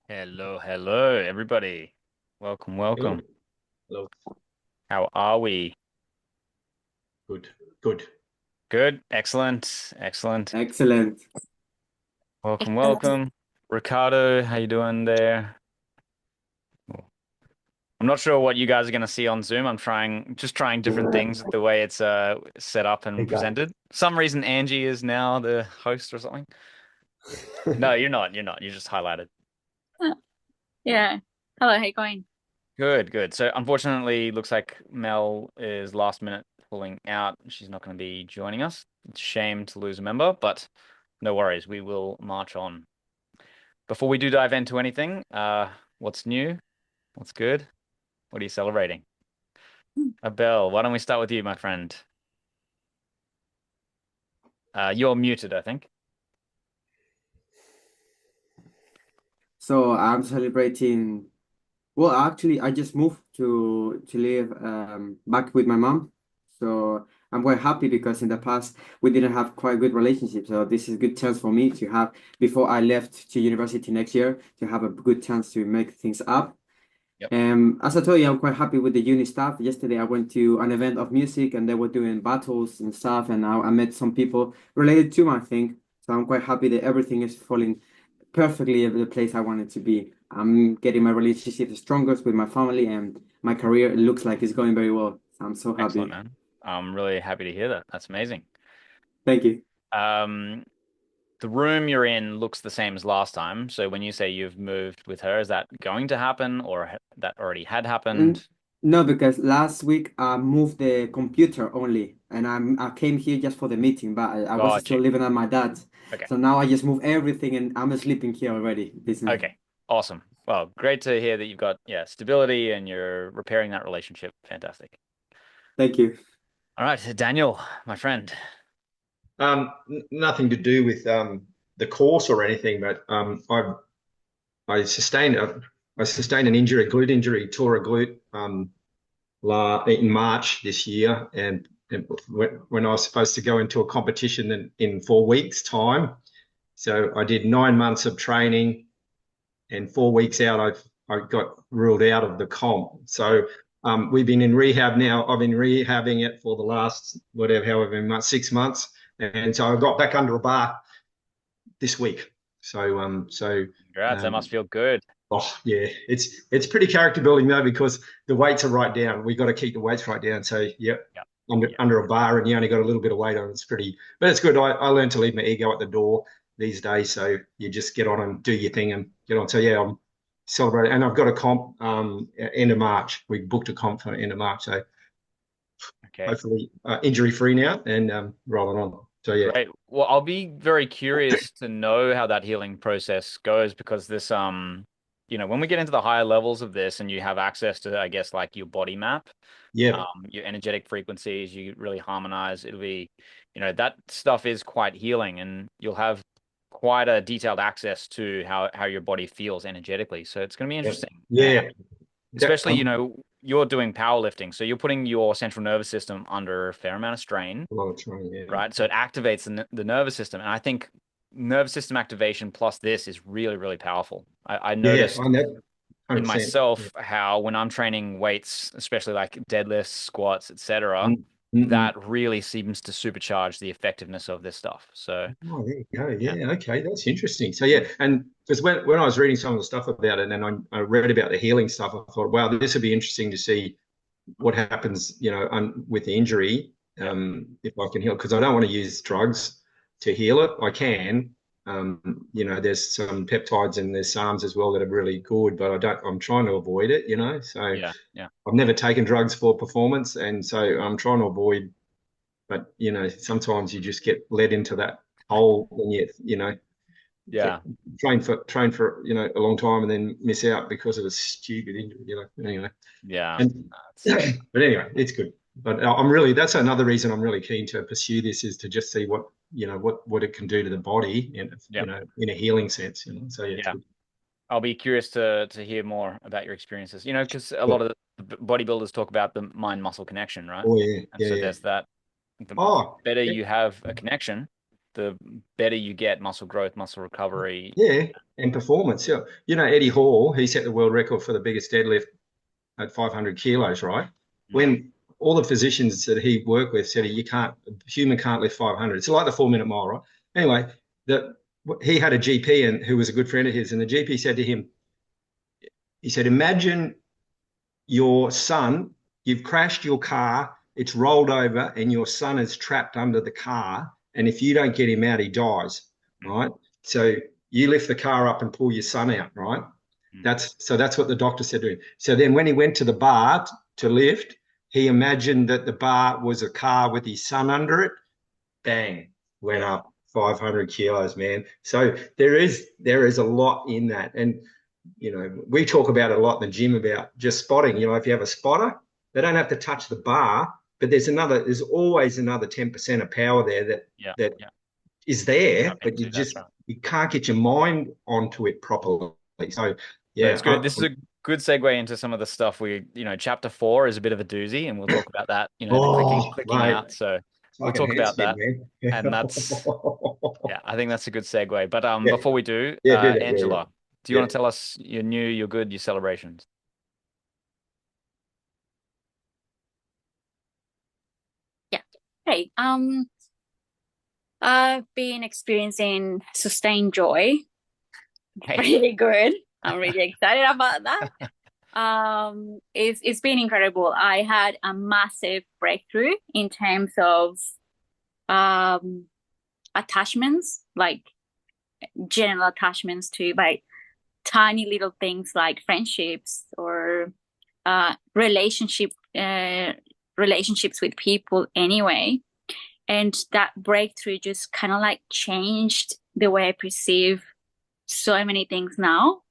Hello, hello, everybody. Welcome, welcome. Hello. Hello. How are we? Good. Good. Good, excellent, excellent. Excellent. Welcome, welcome. Ricardo, how you doing there? I'm not sure what you guys are going to see on Zoom. Just trying different things with the way it's set up and Hey, guys. presented. Some reason Angie is now the host or something. No, you're not. You're not. You just highlighted. Yeah. Hello, how you going? Good, good. So unfortunately, looks like Mel is last minute pulling out. She's not going to be joining us. It's a shame to lose a member, but no worries. We will march on. Before we do dive into anything, what's new? What's good? What are you celebrating? Abel, why don't we start with you, my friend? You're muted, I think. So I'm celebrating. Well, actually, I just moved to live back with my mom. So I'm quite happy because in the past we didn't have quite good relationship. So this is a good chance for me to have before I left to university next year to have a good chance to make things up. Yep. As I told you, I'm quite happy with the uni stuff. Yesterday, I went to an event of music and they were doing battles and stuff. And I met some people related to my thing. So I'm quite happy that everything is falling perfectly at the place I want it to be. I'm getting my relationship strongest with my family and my career. It looks like it's going very well. So I'm so Excellent, happy. man. I'm really happy to hear that. That's amazing. Thank you. Um, the room you're in looks the same as last time. So when you say you've moved with her, is that going to happen or that already had Mm, happened? No, because last week I moved the computer only, and I came here just for the meeting, but I was Got still you. living at my dad's. Okay. So now I just move everything, and I'm sleeping here already. This is, Okay. Awesome. Well, great to hear that you've got, yeah, stability and you're repairing that relationship. Fantastic. thank you. All right, Daniel, my friend. Nothing to do with the course or anything, but I sustained an injury, a glute injury, tore a glute in March this year, and when I was supposed to go into a competition in 4 weeks' time. So I did 9 months of training, and 4 weeks out, I got ruled out of the comp. So we've been in rehab now. I've been rehabbing it for the last whatever, however many months, 6 months, and so I got back under a bar this week. So Congrats. That um, must feel good. oh yeah, it's pretty character building though because the weights are right down. We got to keep the weights right down. So yep, Yeah. under Yeah. under a bar, and you only got a little bit of weight on. It's pretty, but it's good. I learned to leave my ego at the door these days. So you just get on and do your thing and get on. So yeah, I'm celebrating, and I've got a comp end of March. We booked a comp for end of March. So Okay. hopefully injury free now and rolling on. So yeah, Great. Well, I'll be very curious to know how that healing process goes because when we get into the higher levels of this and you have access to, I guess, like your body map, yeah, your energetic frequencies, you really harmonize. It'll be, that stuff is quite healing and you'll have quite a detailed access to how your body feels energetically. So it's going to be yeah, interesting. And yeah. especially, I'm you're doing powerlifting. So you're putting your central nervous system under a fair amount of strain, a lot of training. Yeah, right? So it activates the nervous system. And I think nervous system activation plus this is really, really powerful. I yeah. noticed I know, in 100%. myself how when I'm training weights, especially like deadlifts, squats, etc., Mm-mm. that really seems to supercharge the effectiveness of this stuff. So Oh, there you go. yeah, Yeah, okay, that's interesting. So yeah, and because when I was reading some of the stuff about it, and I read about the healing stuff, I thought, wow, this would be interesting to see what happens, with the injury, yeah, if I can heal, because I don't want to use drugs to heal it. I can, there's some peptides and there's SARMs as well that are really good, but I'm trying to avoid it, So yeah, yeah, I've never taken drugs for performance, and so I'm trying to avoid. But sometimes you just get led into that hole, and yeah. train for a long time, and then miss out because of a stupid injury. Anyway, Yeah. and That's but anyway, it's good. But I'm really that's another reason I'm really keen to pursue this is to just see what it can do to the body, yeah, in a healing sense. So yeah, it's yeah. good. I'll be curious to hear more about your experiences. Because a Yeah. lot of the bodybuilders talk about the mind muscle connection, right? Oh yeah, And yeah, so yeah. there's that. The Oh, better yeah. you have a connection, the better you get muscle growth, muscle recovery. Yeah, and performance. Yeah. You know, Eddie Hall, he set the world record for the biggest deadlift at 500 kilos, right? When all the physicians that he worked with said a human can't lift 500. It's like the 4-minute mile, right? Anyway, he had a GP and who was a good friend of his, and the GP said to him, he said, imagine your son, you've crashed your car, it's rolled over, and your son is trapped under the car, and if you don't get him out, he dies, right? So you lift the car up and pull your son out, right? That's what the doctor said to him. So then when he went to the bar to lift, he imagined that the bar was a car with his son under it. Bang, went up 500 kilos, man. So there is a lot in that. And, you know, we talk about it a lot in the gym about just spotting. You know, if you have a spotter, they don't have to touch the bar, but there's always another 10% of power there that is there, but you can't get your mind onto it properly. So yeah, it's good. This is a good segue into some of the stuff chapter 4 is a bit of a doozy, and we'll talk about that, the clicking out. So we'll talk about that. And that's, I think that's a good segue. But before we do, Angela, do you want to tell us your new, your good, your celebrations? Yeah. Hey, I've been experiencing sustained joy. Okay. Really good. I'm really excited about that. It's been incredible. I had a massive breakthrough in terms of attachments, like general attachments to like tiny little things like friendships or relationships with people anyway. And that breakthrough just kind of like changed the way I perceive so many things now.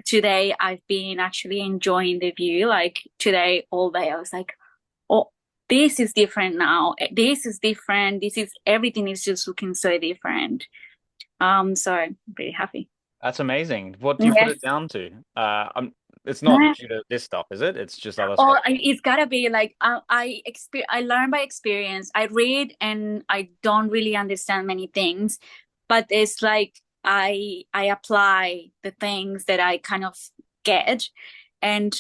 Today, I've been actually enjoying the view. Like today, all day, I was like, oh, this is different now. This is different. Everything is just looking so different. So I'm pretty happy. That's amazing. What do you put it down to? It's not due to this stuff, is it? It's just other stuff. It's gotta be like I learn by experience. I read and I don't really understand many things, but it's like I apply the things that I kind of get, and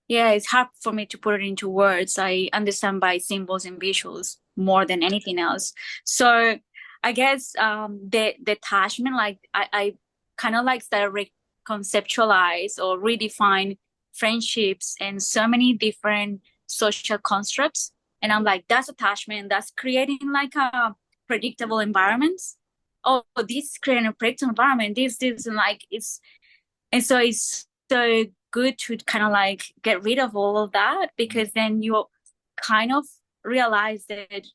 it's hard for me to put it into words. I understand by symbols and visuals more than anything else. So I guess the attachment, like I kind of like started conceptualize or redefine friendships and so many different social constructs. And I'm like, that's attachment. That's creating like a predictable environments. Oh, this is creating a predictable environment. This, and like and so it's so good to kind of like get rid of all of that, because then you kind of realize that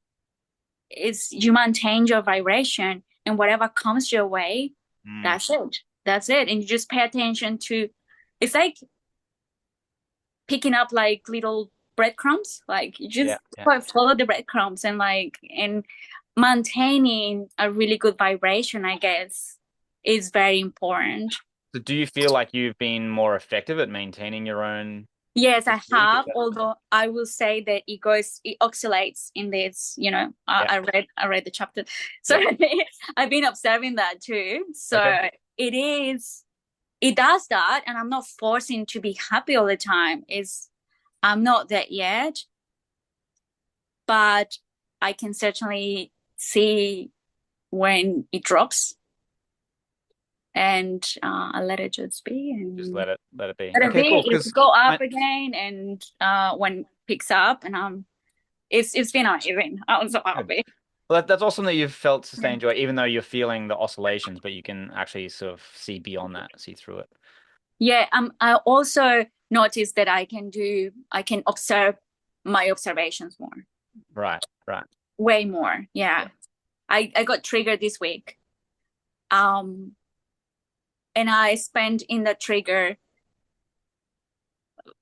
you maintain your vibration, and whatever comes your way, that's it. And you just pay attention to, it's like picking up like little breadcrumbs, like you just follow the breadcrumbs, and maintaining a really good vibration, I guess, is very important. So do you feel like you've been more effective at maintaining your own? Yes, I have. Although I will say that it oscillates in this, I read the chapter. So I've been observing that too. So it does that, and I'm not forcing to be happy all the time. I'm not that yet, but I can certainly see when it drops, and I'll let it just be, and just let it be. Let it be. Cool, it go up again, and when it picks up, and it's been amazing. I'm so happy. Well, that's awesome that you've felt sustained joy, even though you're feeling the oscillations, but you can actually sort of see beyond that, see through it. Yeah, I also noticed that I can observe my observations more. Right. Way more, yeah. I got triggered this week. And I spent in the trigger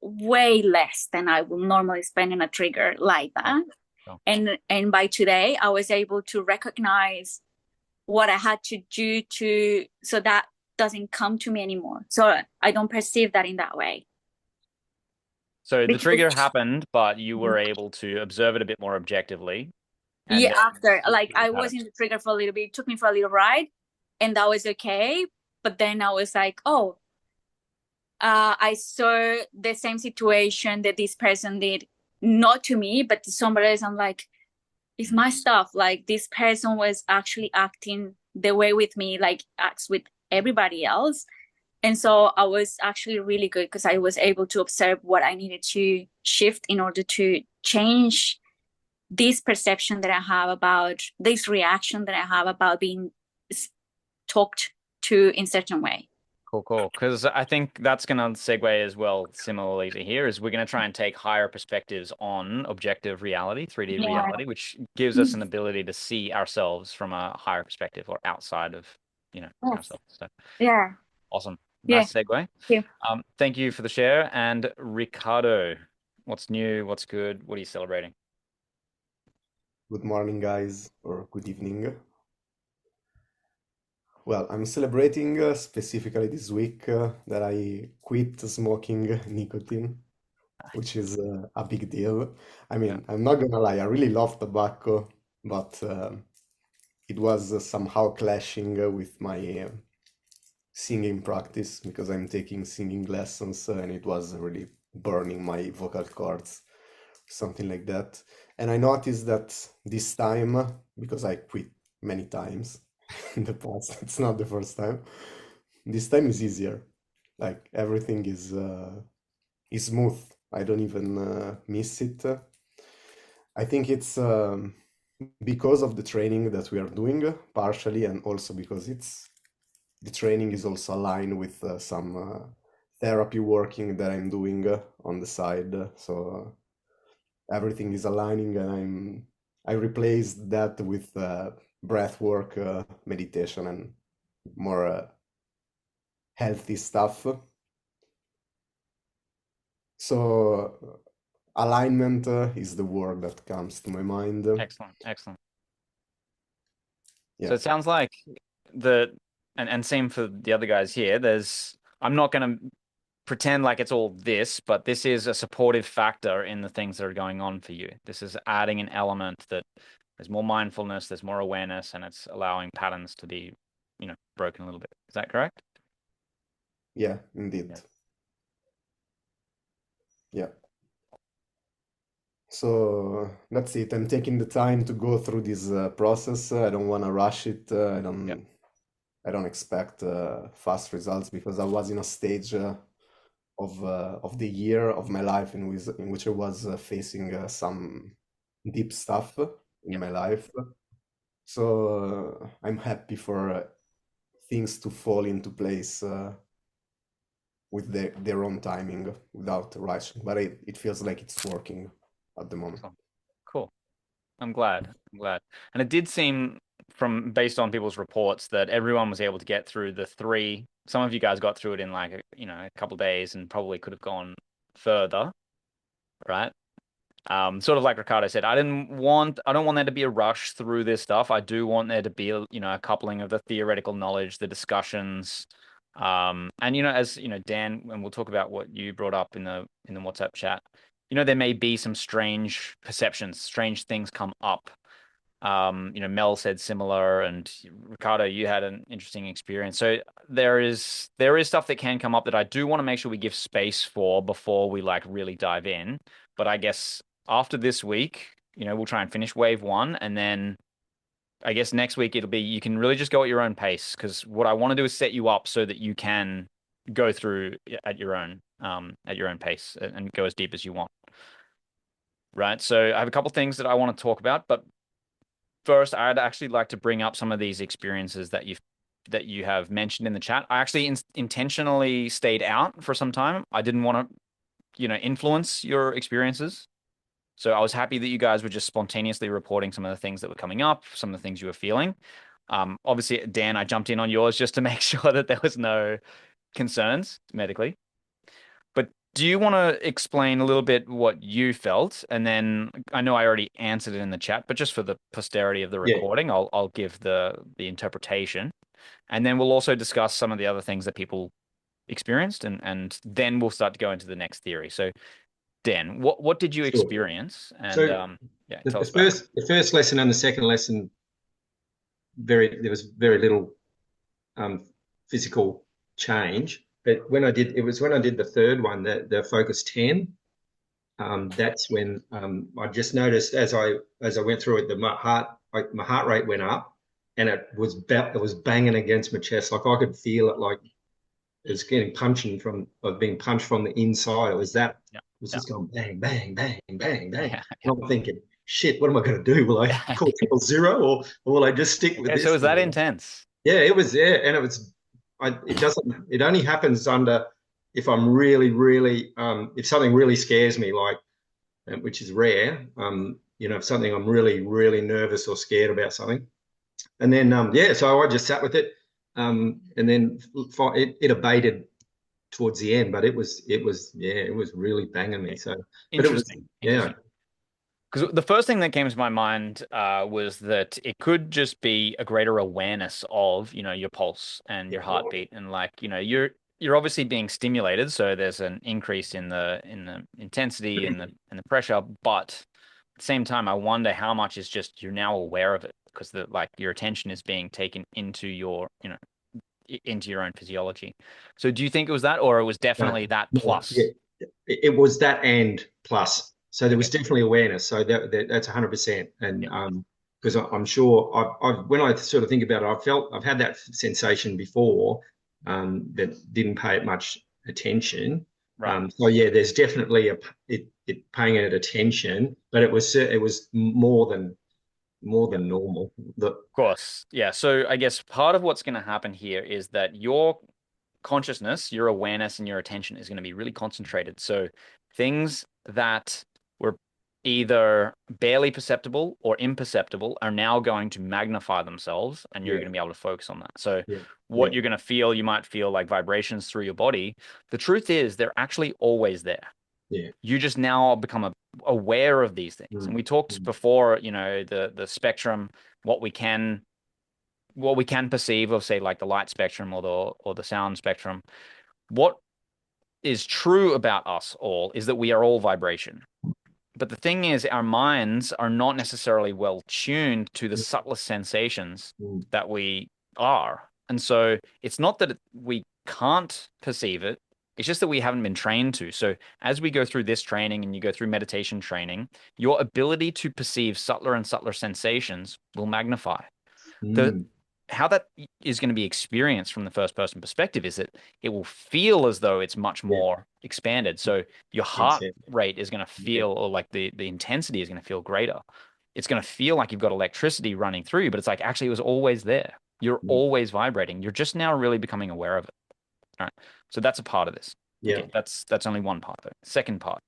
way less than I will normally spend in a trigger like that. Oh. And by today, I was able to recognize what I had to do so that doesn't come to me anymore. So I don't perceive that in that way. So the trigger happened, but you were able to observe it a bit more objectively. And Yeah, then after, like, the I was patterns. in the trigger for a little bit. It took me for a little ride, and that was okay. But then I was like, oh, I saw the same situation that this person did, not to me, but to somebody else. I'm like, it's my stuff. Like, this person was actually acting the way with me, like acts with everybody else. And so I was actually really good because I was able to observe what I needed to shift in order to change this perception that I have about this reaction that I have about being talked to in certain way. Cool. Because I think that's going to segue as well, similarly to here, is we're going to try and take higher perspectives on objective reality, 3D Yeah. reality, which gives us an ability to see ourselves from a higher perspective or outside of, Yes. ourselves. So Yeah. awesome. Yeah. Nice segue. Thank Thank you for the share. And Ricardo, what's new? What's good? What are you celebrating? Good morning, guys, or good evening. Well, I'm celebrating specifically this week that I quit smoking nicotine, which is a big deal. I mean, I'm not gonna lie, I really love tobacco, but it was somehow clashing with my singing practice because I'm taking singing lessons and it was really burning my vocal cords, something like that. And I noticed that this time, because I quit many times in the past, it's not the first time. This time is easier. Like everything is smooth. I don't even miss it. I think it's because of the training that we are doing, partially, and also because the training is also aligned with some therapy working that I'm doing on the side. So everything is aligning, and I replaced that with breath work, meditation, and more healthy stuff. So alignment is the word that comes to my mind. Excellent. So Yeah. it sounds like and same for the other guys here, I'm not going to pretend like it's all this, but this is a supportive factor in the things that are going on for you. This is adding an element that there's more mindfulness, there's more awareness, and it's allowing patterns to be, broken a little bit. Is that correct? Yeah, indeed. Yeah. So that's it. I'm taking the time to go through this process. I don't want to rush it. I don't expect fast results because I was in a stage of the year of my life in which I was facing some deep stuff in my life. So I'm happy for things to fall into place with their own timing without rushing. But it feels like it's working at the moment. Cool. I'm glad. And it did seem based on people's reports that everyone was able to get through the three. Some of you guys got through it in like a couple of days and probably could have gone further, right? Sort of like Ricardo said, I don't want there to be a rush through this stuff. I do want there to be a coupling of the theoretical knowledge, the discussions, and as Dan, and we'll talk about what you brought up in the WhatsApp chat. There may be some strange perceptions, strange things come up. Mel said similar, and Ricardo, you had an interesting experience. So there is stuff that can come up that I do want to make sure we give space for before we like really dive in. But I guess after this week, we'll try and finish wave one, and then I guess next week it'll be you can really just go at your own pace because what I want to do is set you up so that you can go through at your own pace and go as deep as you want. Right. So I have a couple things that I want to talk about, but first, I'd actually like to bring up some of these experiences that you have mentioned in the chat. I actually intentionally stayed out for some time. I didn't want to, influence your experiences. So I was happy that you guys were just spontaneously reporting some of the things that were coming up, some of the things you were feeling. Obviously, Dan, I jumped in on yours just to make sure that there was no concerns medically. But do you want to explain a little bit what you felt? And then I know I already answered it in the chat, but just for the posterity of the recording, I'll give the interpretation. And then we'll also discuss some of the other things that people experienced, and then we'll start to go into the next theory. So Dan, what did you Sure. experience? And So yeah, the, tell the us about it. first lesson and the second lesson, there was very little physical change. But when I did the third one, the Focus 10, that's when I just noticed as I went through it, my heart rate went up, and it was banging against my chest. Like I could feel it, like it was being punched from the inside. It was that. Yeah. It was just going bang, bang, bang, bang, bang. Yeah. And I'm thinking, shit, what am I going to do? Will I call 000, or will I just stick with Okay, this? so it was that intense. Yeah, it was. Yeah, and it was. It doesn't. It only happens if I'm really, really, if something really scares me, like, which is rare. If something I'm really, really nervous or scared about something, and then so I just sat with it, and then it abated towards the end, but it was really banging me. So, but it was Interesting. yeah. Because the first thing that came to my mind was that it could just be a greater awareness of, your pulse and your heartbeat, and like, you're obviously being stimulated, so there's an increase in the intensity and the pressure, but at the same time, I wonder how much is just you're now aware of it because your attention is being taken into into your own physiology. So do you think it was that, or it was definitely that plus? Yeah, it was that and plus. So there was definitely awareness. So that's 100%. And because I'm sure when I sort of think about it, I've had that sensation before, that didn't pay it much attention. Right. So yeah, there's definitely it paying it attention, but it was more than normal. Of course. Yeah. So I guess part of what's going to happen here is that your consciousness, your awareness, and your attention is going to be really concentrated. So things that were either barely perceptible or imperceptible are now going to magnify themselves, and you're going to be able to focus on that. So what you're going to feel, you might feel like vibrations through your body. The truth is they're actually always there. Yeah. You just now become aware of these things. And we talked before, the spectrum, what we can perceive of, say, like the light spectrum or the sound spectrum. What is true about us all is that we are all vibration. But the thing is, our minds are not necessarily well tuned to the subtlest sensations that we are. And so it's not that we can't perceive it. It's just that we haven't been trained to. So as we go through this training and you go through meditation training, your ability to perceive subtler and subtler sensations will magnify. How that is going to be experienced from the first person perspective is that it will feel as though it's much more expanded. So your heart rate is going to feel, or like the intensity is going to feel greater. It's going to feel like you've got electricity running through you, but it's like actually it was always there. You're always vibrating. You're just now really becoming aware of it. All right. So that's a part of this. Yeah. Okay, that's only one part though. Second part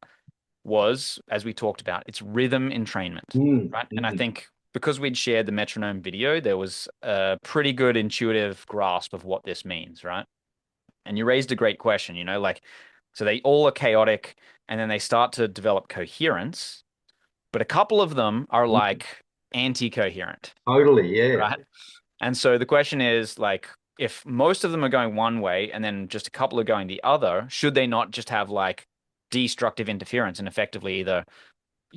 was, as we talked about, it's rhythm entrainment, right? And I think because we'd shared the metronome video, there was a pretty good intuitive grasp of what this means, right? And you raised a great question, so they all are chaotic and then they start to develop coherence, but a couple of them are like anti-coherent. Totally, yeah. Right? And so the question is, like, if most of them are going one way and then just a couple are going the other, should they not just have like destructive interference and effectively either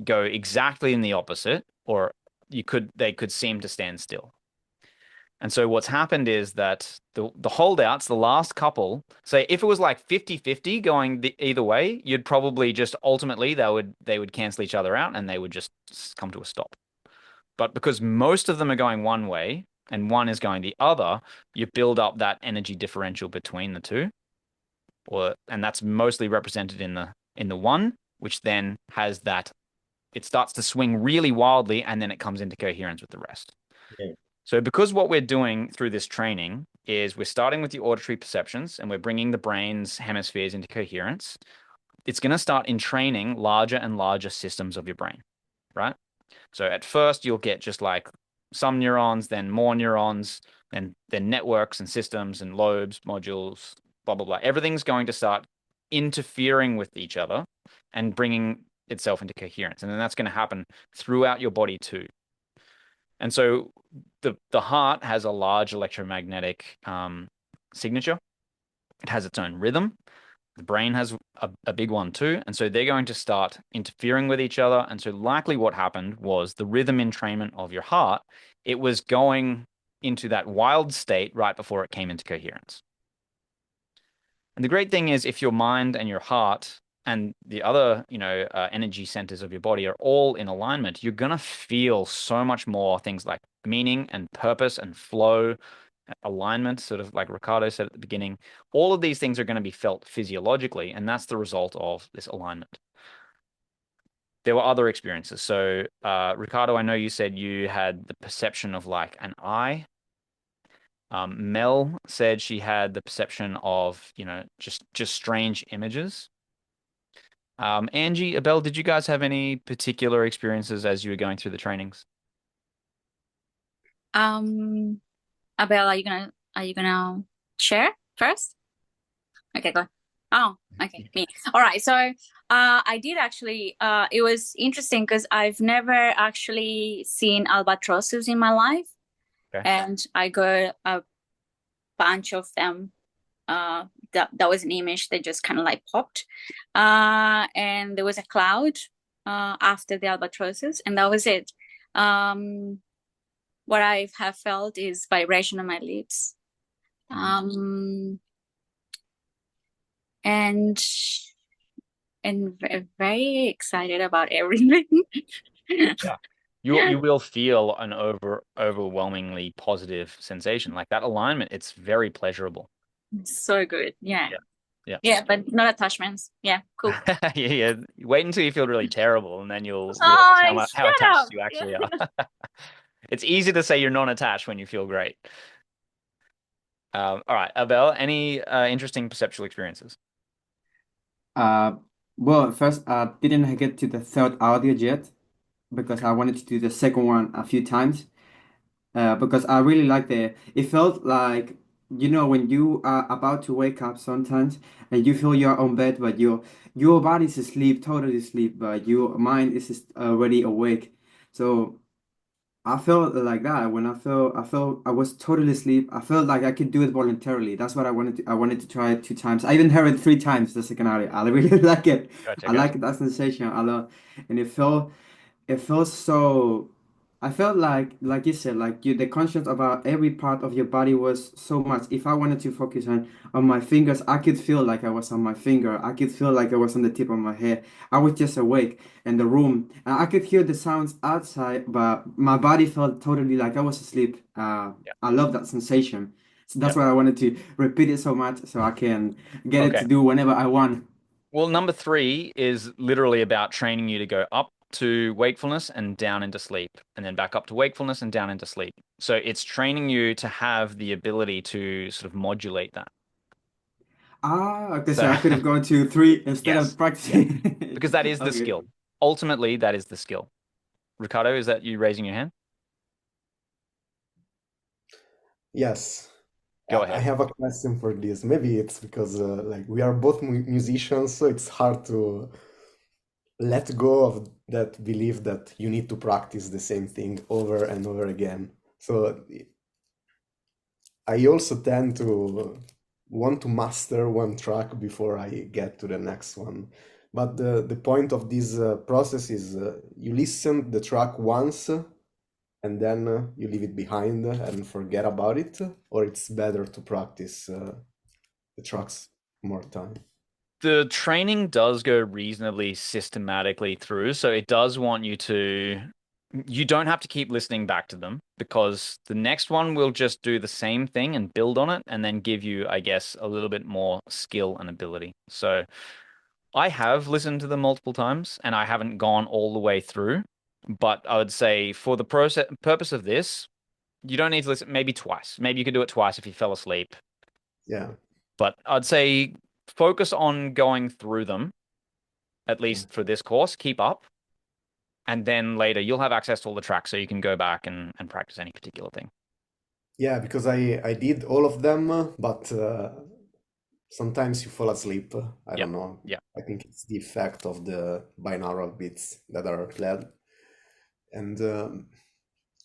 go exactly in the opposite, or they could seem to stand still? And so what's happened is that the holdouts, the last couple, say if it was like 50-50 going either way, you'd probably just ultimately they would cancel each other out and they would just come to a stop. But because most of them are going one way and one is going the other, you build up that energy differential between the two. And that's mostly represented in the one, which then has that, it starts to swing really wildly and then it comes into coherence with the rest. Yeah. So because what we're doing through this training is we're starting with the auditory perceptions and we're bringing the brain's hemispheres into coherence, it's going to start entraining larger and larger systems of your brain, right? So at first you'll get just like some neurons, then more neurons, and then networks and systems and lobes, modules, blah, blah, blah. Everything's going to start interfering with each other and bringing itself into coherence. And then that's going to happen throughout your body too. And so the heart has a large electromagnetic signature. It has its own rhythm. The brain has a big one too. And so they're going to start interfering with each other. And so likely what happened was the rhythm entrainment of your heart, it was going into that wild state right before it came into coherence. And the great thing is if your mind and your heart and the other, energy centers of your body are all in alignment, you're going to feel so much more things like meaning and purpose and flow, alignment, sort of like Ricardo said at the beginning. All of these things are going to be felt physiologically, and that's the result of this alignment. There were other experiences. So, Ricardo, I know you said you had the perception of like an eye. Mel said she had the perception of, just strange images. Angie, Abel, did you guys have any particular experiences as you were going through the trainings? Abel, are you gonna share first? Okay, go. Oh, okay, me. All right. So, I did actually. It was interesting because I've never actually seen albatrosses in my life, Okay. and I got a bunch of them. That was an image that just kind of like popped, and there was a cloud after the albatrosses, and that was it. What I have felt is vibration on my lips. And very excited about everything. Yeah. You will feel an overwhelmingly positive sensation. Like that alignment, it's very pleasurable. So good. Yeah. Yeah. Yeah, but not attachments. Yeah, cool. Yeah. Wait until you feel really terrible, and then you'll Oh, realize how shut attached up. you actually are. It's easy to say you're non-attached when you feel great. All right, Abel, any interesting perceptual experiences? Well, first, I didn't get to the third audio yet because I wanted to do the second one a few times. Because I really like it felt like, when you are about to wake up sometimes and you feel you're on bed, but your body's asleep, totally asleep, but your mind is already awake. So I felt like that when I felt I was totally asleep. I felt like I could do it voluntarily. That's what I wanted to try it 2 times. I even heard it 3 times, the second audio. I really like it. Gotcha, I gotcha. like that sensation a lot. And it felt so. I felt like you said, like the conscience about every part of your body was so much. If I wanted to focus on my fingers, I could feel like I was on my finger. I could feel like I was on the tip of my hair. I was just awake in the room, and I could hear the sounds outside, but my body felt totally like I was asleep. Yeah. I love that sensation. So that's Yeah. why I wanted to repeat it so much, so I can get it Okay. to do whenever I want. Well, number 3 is literally about training you to go up to wakefulness and down into sleep, and then back up to wakefulness and down into sleep. So it's training you to have the ability to sort of modulate that. Okay, So so I could have gone to 3 instead yes, of practicing. because that is the Okay. skill. Ultimately, that is the skill. Ricardo, is that you raising your hand? Yes. Go I ahead. have a question for this. Maybe it's because like we are both musicians, so it's hard to let go of that belief that you need to practice the same thing over and over again. So I also tend to want to master one track before I get to the next one. But the point of this process is you listen the track once and then you leave it behind and forget about it, or it's better to practice the tracks more time. The training does go reasonably systematically through, so it does want you don't have to keep listening back to them because the next one will just do the same thing and build on it and then give you, I guess, a little bit more skill and ability. So I have listened to them multiple times and I haven't gone all the way through, but I would say for the purpose of this, you don't need to listen maybe twice. Maybe you could do it twice if you fell asleep. Yeah. But I'd say focus on going through them, at least for this course, keep up. And then later you'll have access to all the tracks so you can go back and practice any particular thing. Yeah, because I did all of them, but sometimes you fall asleep. I don't know. Yeah. I think it's the effect of the binaural beats that are played. And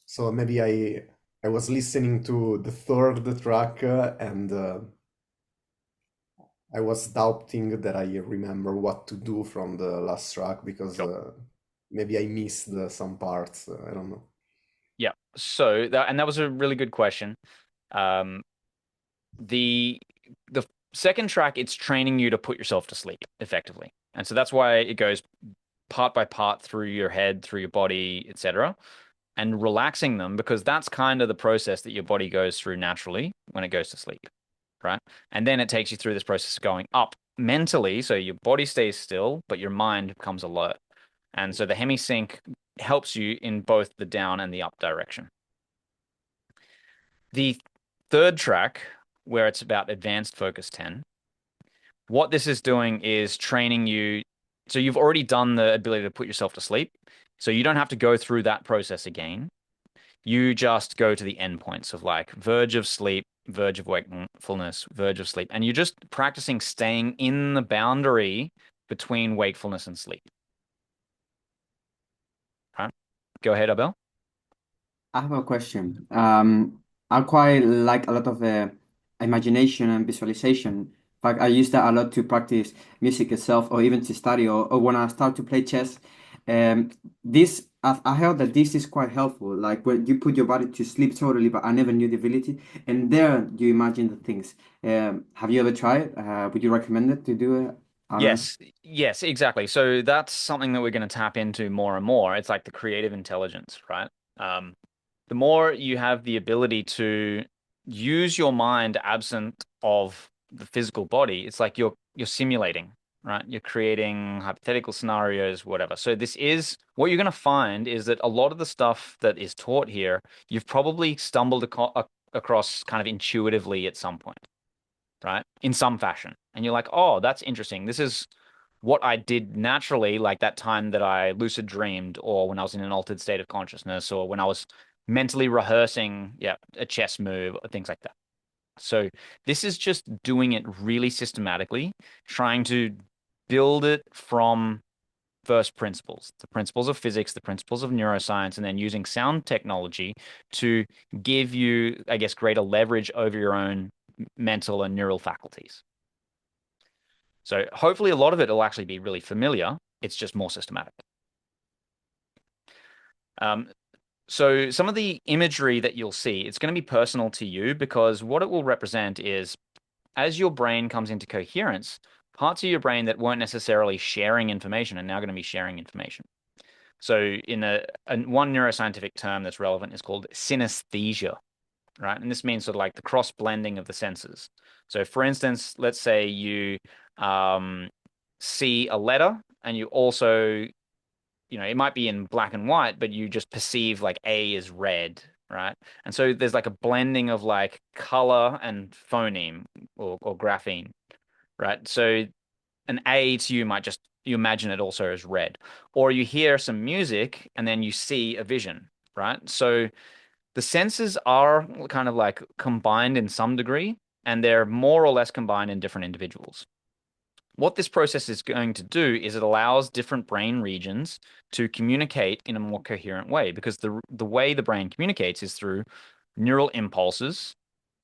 so maybe I was listening to the third track and I was doubting that I remember what to do from the last track because Sure. maybe I missed some parts. I don't know. Yeah. So that was a really good question. Um, the the second track, it's training you to put yourself to sleep effectively. And so that's why it goes part by part through your head, through your body, etc., and relaxing them, because that's kind of the process that your body goes through naturally when it goes to sleep, right? And then it takes you through this process of going up mentally, so your body stays still, but your mind becomes alert. And so the hemisync helps you in both the down and the up direction. The third track, where it's about advanced focus 10, what this is doing is training you. So you've already done the ability to put yourself to sleep. So you don't have to go through that process again. You just go to the endpoints of like verge of sleep, verge of wakefulness, verge of sleep. And you're just practicing staying in the boundary between wakefulness and sleep. Right? Go ahead, Abel. I have a question. I quite like a lot of imagination and visualization. In fact, I use that a lot to practice music itself, or even to study, or when I start to play chess. This I heard that this is quite helpful. Like when you put your body to sleep totally, but I never knew the ability. And there you imagine the things. Have you ever tried? Would you recommend it to do it? I don't know. Yes, exactly. So that's something that we're going to tap into more and more. It's like the creative intelligence, right? Um, the more you have the ability to use your mind absent of the physical body, it's like you're simulating, right? You're creating hypothetical scenarios, whatever. So this is what you're going to find is that a lot of the stuff that is taught here, you've probably stumbled across kind of intuitively at some point, right? In some fashion. And you're like, oh, that's interesting. This is what I did naturally, like that time that I lucid dreamed, or when I was in an altered state of consciousness, or when I was mentally rehearsing, yeah, a chess move, or things like that. So this is just doing it really systematically, trying to build it from first principles, the principles of physics, the principles of neuroscience, and then using sound technology to give you, I guess, greater leverage over your own mental and neural faculties. So hopefully a lot of it will actually be really familiar. It's just more systematic. Um, so some of the imagery that you'll see, it's going to be personal to you, because what it will represent is as your brain comes into coherence, parts of your brain that weren't necessarily sharing information are now going to be sharing information. So in one neuroscientific term that's relevant is called synesthesia, right? And this means sort of like the cross blending of the senses. So for instance, let's say you see a letter, and you also, it might be in black and white, but you just perceive like A is red, right? And so there's like a blending of like color and phoneme, or grapheme, right? So an A to you might just, you imagine it also as red. Or you hear some music and then you see a vision, right? So the senses are kind of like combined in some degree, and they're more or less combined in different individuals. What this process is going to do is it allows different brain regions to communicate in a more coherent way, because the way the brain communicates is through neural impulses,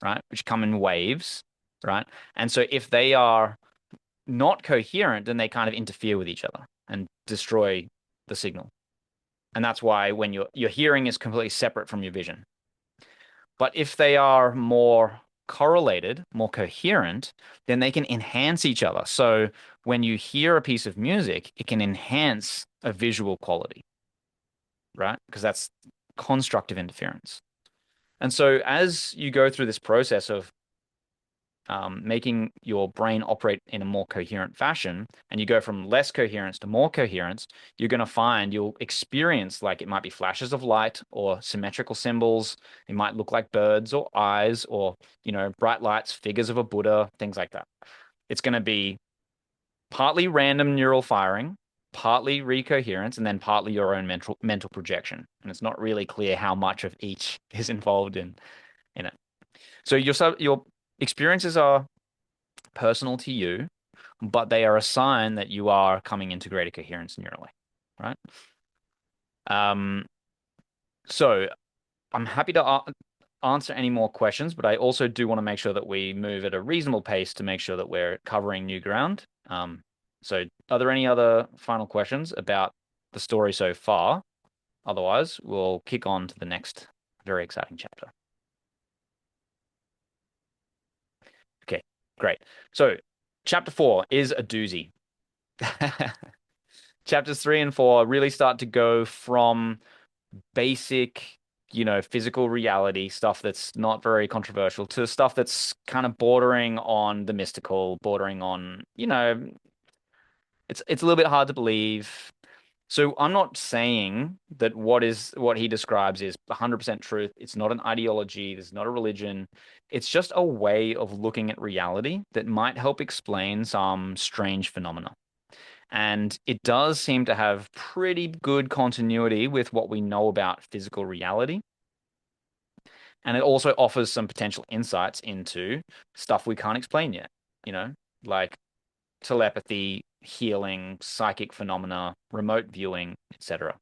right, which come in waves, right? And so if they are not coherent, then they kind of interfere with each other and destroy the signal. And that's why when your hearing is completely separate from your vision. But if they are more correlated, more coherent, then they can enhance each other. So when you hear a piece of music, it can enhance a visual quality, right? Because that's constructive interference. And so as you go through this process of making your brain operate in a more coherent fashion, and you go from less coherence to more coherence, you're going to find you'll experience, like, it might be flashes of light or symmetrical symbols. It might look like birds or eyes, or, bright lights, figures of a Buddha, things like that. It's going to be partly random neural firing, partly recoherence, and then partly your own mental projection. And it's not really clear how much of each is involved in it. So your experiences are personal to you, but they are a sign that you are coming into greater coherence neurally, right? Um, so I'm happy to answer any more questions, but I also do want to make sure that we move at a reasonable pace to make sure that we're covering new ground. So are there any other final questions about the story so far? Otherwise, we'll kick on to the next very exciting chapter. Okay, great. So chapter 4 is a doozy. Chapters 3 and 4 really start to go from basic, physical reality stuff that's not very controversial to stuff that's kind of bordering on the mystical, bordering on, it's a little bit hard to believe. So I'm not saying that what he describes is 100% truth. It's not an ideology. It's not a religion. It's just a way of looking at reality that might help explain some strange phenomena. And it does seem to have pretty good continuity with what we know about physical reality. And it also offers some potential insights into stuff we can't explain yet, like telepathy, healing, psychic phenomena, remote viewing, etc.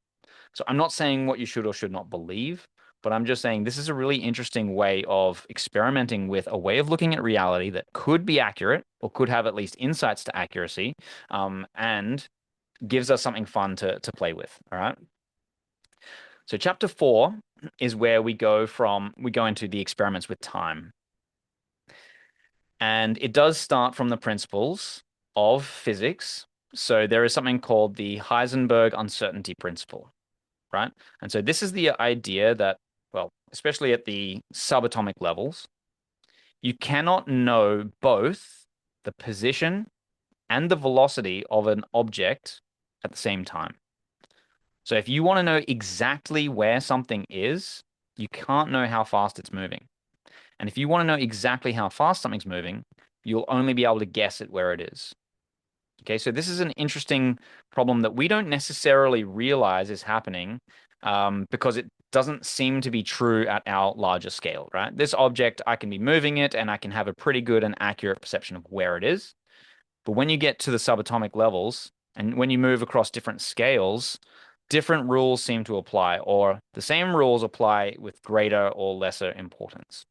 So I'm not saying what you should or should not believe, but I'm just saying this is a really interesting way of experimenting with a way of looking at reality that could be accurate or could have at least insights to accuracy, and gives us something fun to play with. All right. So chapter 4 is where we go into the experiments with time. And it does start from the principles of physics. So there is something called the Heisenberg uncertainty principle, right? And so this is the idea that, well, especially at the subatomic levels, you cannot know both the position and the velocity of an object at the same time. So if you want to know exactly where something is, you can't know how fast it's moving. And if you want to know exactly how fast something's moving, you'll only be able to guess at where it is. Okay, so this is an interesting problem that we don't necessarily realize is happening, because it doesn't seem to be true at our larger scale, right? This object, I can be moving it and I can have a pretty good and accurate perception of where it is. But when you get to the subatomic levels and when you move across different scales, different rules seem to apply, or the same rules apply with greater or lesser importance.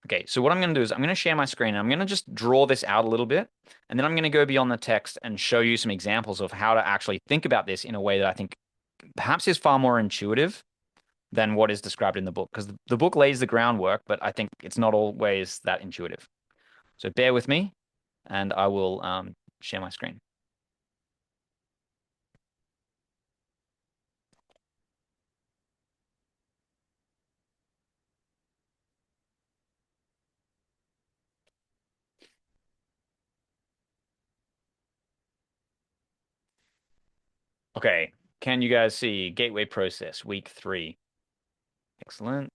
Okay, so what I'm going to do is I'm going to share my screen and I'm going to just draw this out a little bit, and then I'm going to go beyond the text and show you some examples of how to actually think about this in a way that I think perhaps is far more intuitive than what is described in the book, because the book lays the groundwork, but I think it's not always that intuitive. So bear with me and I will share my screen. Okay, can you guys see Gateway Process, week 3? Excellent.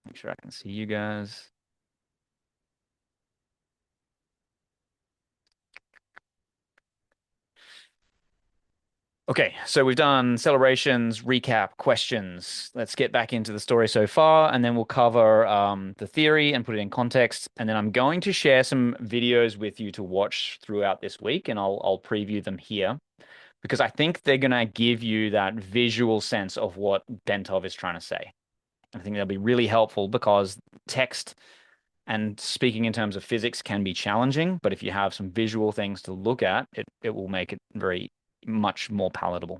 Make sure I can see you guys. Okay, so we've done celebrations, recap, questions. Let's get back into the story so far, and then we'll cover the theory and put it in context. And then I'm going to share some videos with you to watch throughout this week, and I'll preview them here, because I think they're going to give you that visual sense of what Bentov is trying to say. I think they'll be really helpful because text and speaking in terms of physics can be challenging, but if you have some visual things to look at, it will make it very much more palatable.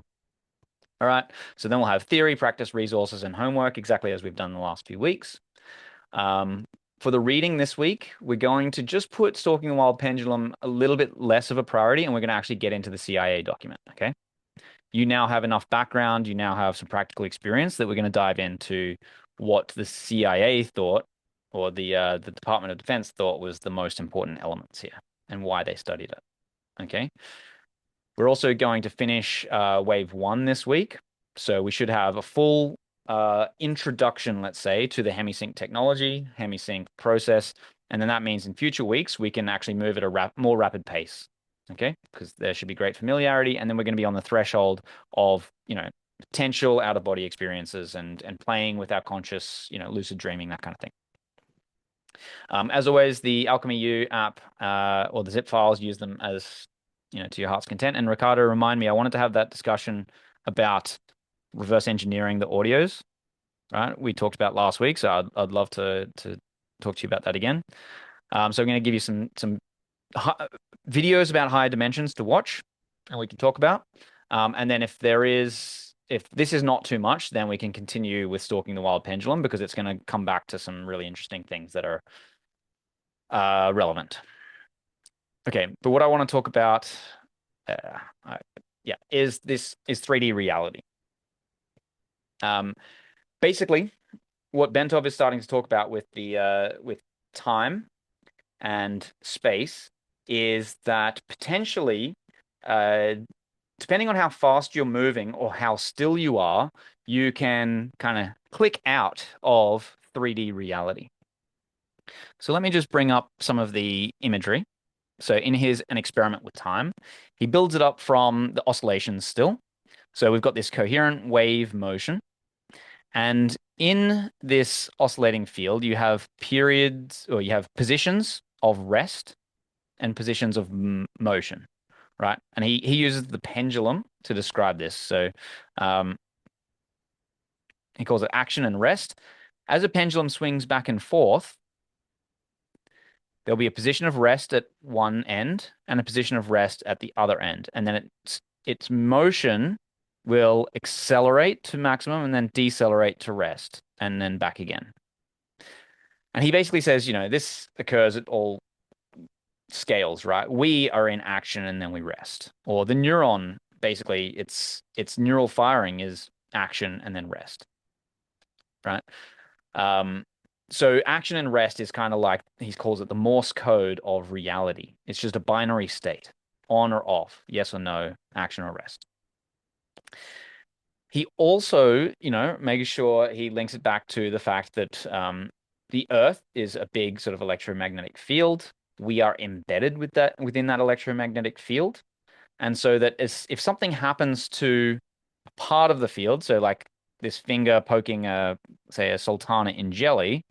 All right, so then we'll have theory, practice, resources, and homework, exactly as we've done the last few weeks. For the reading this week, we're going to just put Stalking the Wild Pendulum a little bit less of a priority, and we're going to actually get into the CIA document, okay? You now have enough background, you now have some practical experience that we're going to dive into what the CIA thought, or the Department of Defense thought was the most important elements here and why they studied it, okay? We're also going to finish wave 1 this week. So we should have a full introduction, let's say, to the HemiSync technology, HemiSync process. And then that means in future weeks, we can actually move at a more rapid pace, okay? Because there should be great familiarity. And then we're going to be on the threshold of, potential out-of-body experiences and playing with our conscious, lucid dreaming, that kind of thing. As always, the Alchemy U app or the zip files, use them as to your heart's content. And Ricardo, remind me, I wanted to have that discussion about reverse engineering the audios. right? We talked about last week, so I'd love to talk to you about that again. So I'm going to give you some videos about higher dimensions to watch, and we can talk about. And then if this is not too much, then we can continue with Stalking the Wild Pendulum, because it's going to come back to some really interesting things that are relevant. Okay, but what I want to talk about, is 3D reality. Basically, what Bentov is starting to talk about with time and space is that potentially, depending on how fast you're moving or how still you are, you can kind of click out of 3D reality. So let me just bring up some of the imagery. So in his An Experiment with Time, he builds it up from the oscillations still. So we've got this coherent wave motion. And in this oscillating field, you have periods, or you have positions of rest and positions of motion, right? And he uses the pendulum to describe this. So he calls it action and rest. As a pendulum swings back and forth, there'll be a position of rest at one end and a position of rest at the other end. And then its motion will accelerate to maximum and then decelerate to rest and then back again. And he basically says, this occurs at all scales, right? We are in action and then we rest. Or the neuron, basically, its neural firing is action and then rest, right? So action and rest is kind of like, he calls it the Morse code of reality. It's just a binary state, on or off, yes or no, action or rest. He also, making sure he links it back to the fact that the Earth is a big sort of electromagnetic field. We are embedded within that electromagnetic field. And so that if something happens to a part of the field, so like this finger poking say a sultana in jelly,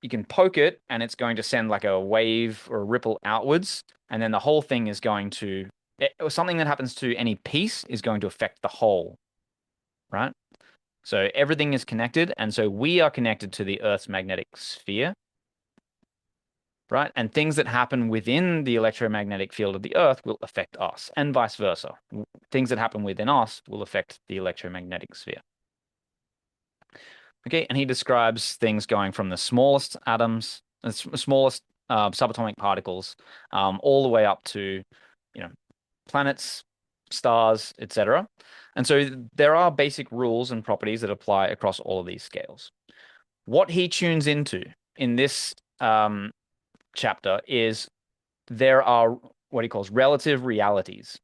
you can poke it and it's going to send like a wave or a ripple outwards, and then the whole thing is going to, something that happens to any piece is going to affect the whole, right? So everything is connected, and so we are connected to the Earth's magnetic sphere, right? And things that happen within the electromagnetic field of the Earth will affect us, and vice versa. Things that happen within us will affect the electromagnetic sphere. Okay, and he describes things going from the smallest atoms, the smallest subatomic particles, all the way up to, planets, stars, etc. And so there are basic rules and properties that apply across all of these scales. What he tunes into in this chapter is there are what he calls relative realities,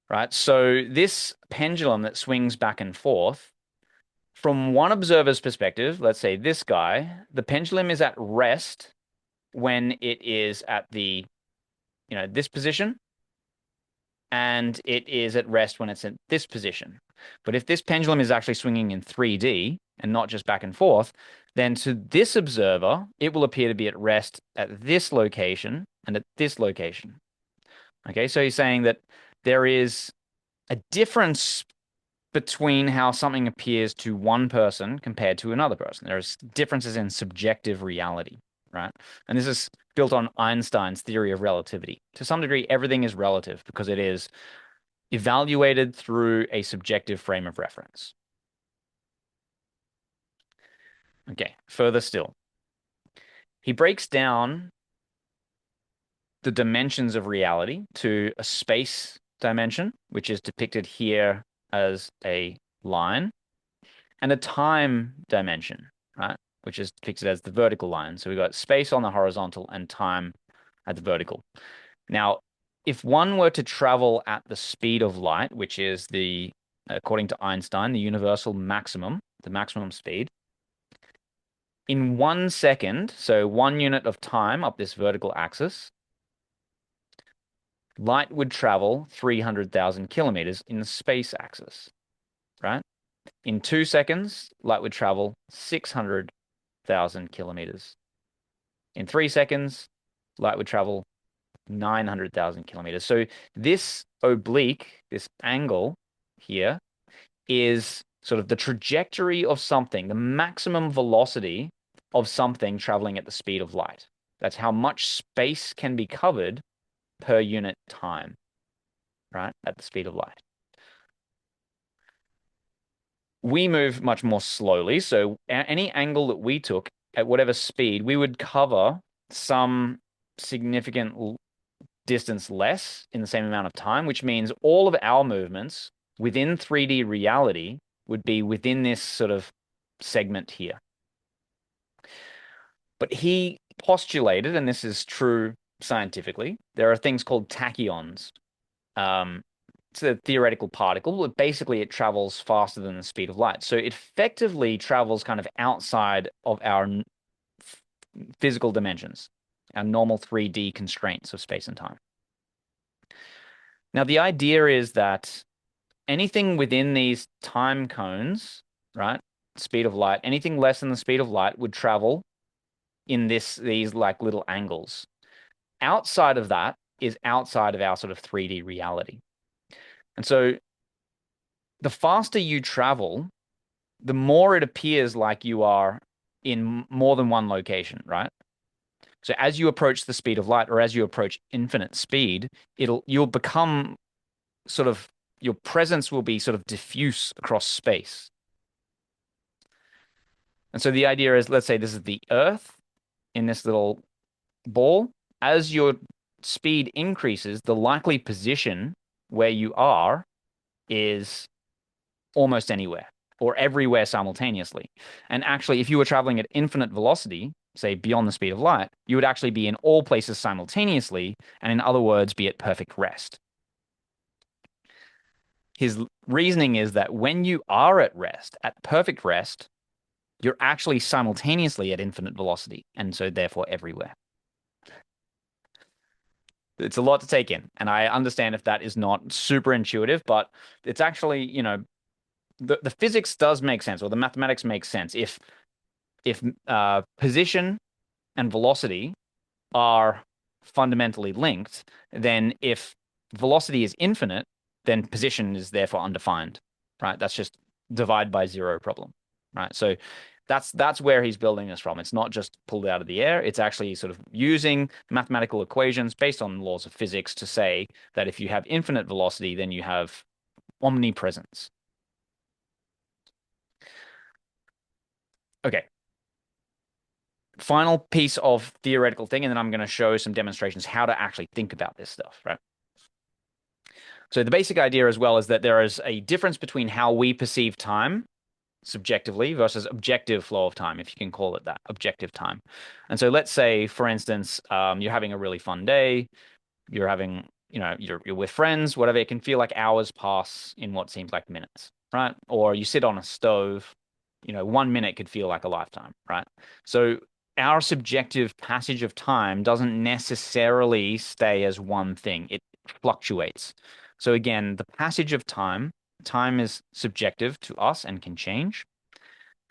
right? So this pendulum that swings back and forth, from one observer's perspective, let's say this guy, the pendulum is at rest when it is at the, this position, and it is at rest when it's in this position. But if this pendulum is actually swinging in 3D and not just back and forth, then to this observer, it will appear to be at rest at this location and at this location. Okay, so he's saying that there is a difference between how something appears to one person compared to another person. There's differences in subjective reality, right? And this is built on Einstein's theory of relativity. To some degree, everything is relative because it is evaluated through a subjective frame of reference. Okay, further still. He breaks down the dimensions of reality to a space dimension, which is depicted here as a line, and a time dimension, right, which is depicted as the vertical line. So we've got space on the horizontal and time at the vertical. Now, if one were to travel at the speed of light, which is according to Einstein, the universal maximum, the maximum speed, in 1 second, so 1 unit of time up this vertical axis, light would travel 300,000 kilometers in the space axis, right? In 2 seconds, light would travel 600,000 kilometers. In 3 seconds, light would travel 900,000 kilometers. So this oblique, this angle here, is sort of the trajectory of something, the maximum velocity of something traveling at the speed of light. That's how much space can be covered per unit time, right, at the speed of light. We move much more slowly, so any angle that we took at whatever speed, we would cover some significant distance less in the same amount of time, which means all of our movements within 3D reality would be within this sort of segment here. But he postulated, and this is true scientifically, there are things called tachyons. It's a theoretical particle, but basically it travels faster than the speed of light. So it effectively travels kind of outside of our physical dimensions, our normal 3D constraints of space and time. Now, the idea is that anything within these time cones, right, speed of light, anything less than the speed of light would travel in these like little angles. Outside of that is outside of our sort of 3D reality. And so the faster you travel, the more it appears like you are in more than one location, right? So as you approach the speed of light, or as you approach infinite speed, you'll become sort of, your presence will be sort of diffuse across space. And so the idea is, let's say this is the Earth in this little ball. As your speed increases, the likely position where you are is almost anywhere or everywhere simultaneously. And actually, if you were traveling at infinite velocity, say beyond the speed of light, you would actually be in all places simultaneously, and in other words, be at perfect rest. His reasoning is that when you are at rest, at perfect rest, you're actually simultaneously at infinite velocity, and so therefore everywhere. It's a lot to take in, and I understand if that is not super intuitive, but it's actually, you know, the physics does make sense, or the mathematics makes sense. If position and velocity are fundamentally linked, then if velocity is infinite, then position is therefore undefined, right? That's just divide by zero problem, right? So that's where he's building this from. It's not just pulled out of the air. It's actually sort of using mathematical equations based on laws of physics to say that if you have infinite velocity, then you have omnipresence. Okay. Final piece of theoretical thing, and then I'm going to show some demonstrations how to actually think about this stuff, right? So the basic idea as well is that there is a difference between how we perceive time subjectively versus objective flow of time, if you can call it that, objective time. And so let's say, for instance, you're having a really fun day, you're having, you know, you're with friends, whatever, it can feel like hours pass in what seems like minutes, right? Or you sit on a stove, you know, 1 minute could feel like a lifetime, right? So our subjective passage of time doesn't necessarily stay as one thing. It fluctuates. So again, the passage of time is subjective to us and can change.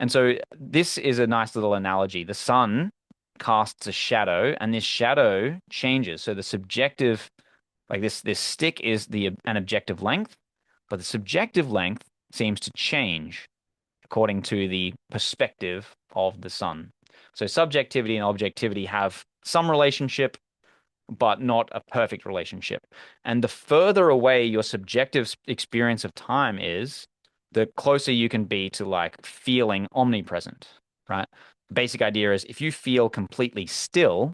And so this is a nice little analogy. The sun casts a shadow, and this shadow changes. So the subjective, like this stick is an objective length, but the subjective length seems to change according to the perspective of the sun. So subjectivity and objectivity have some relationship, but not a perfect relationship. And the further away your subjective experience of time is, the closer you can be to like feeling omnipresent, right? The basic idea is if you feel completely still,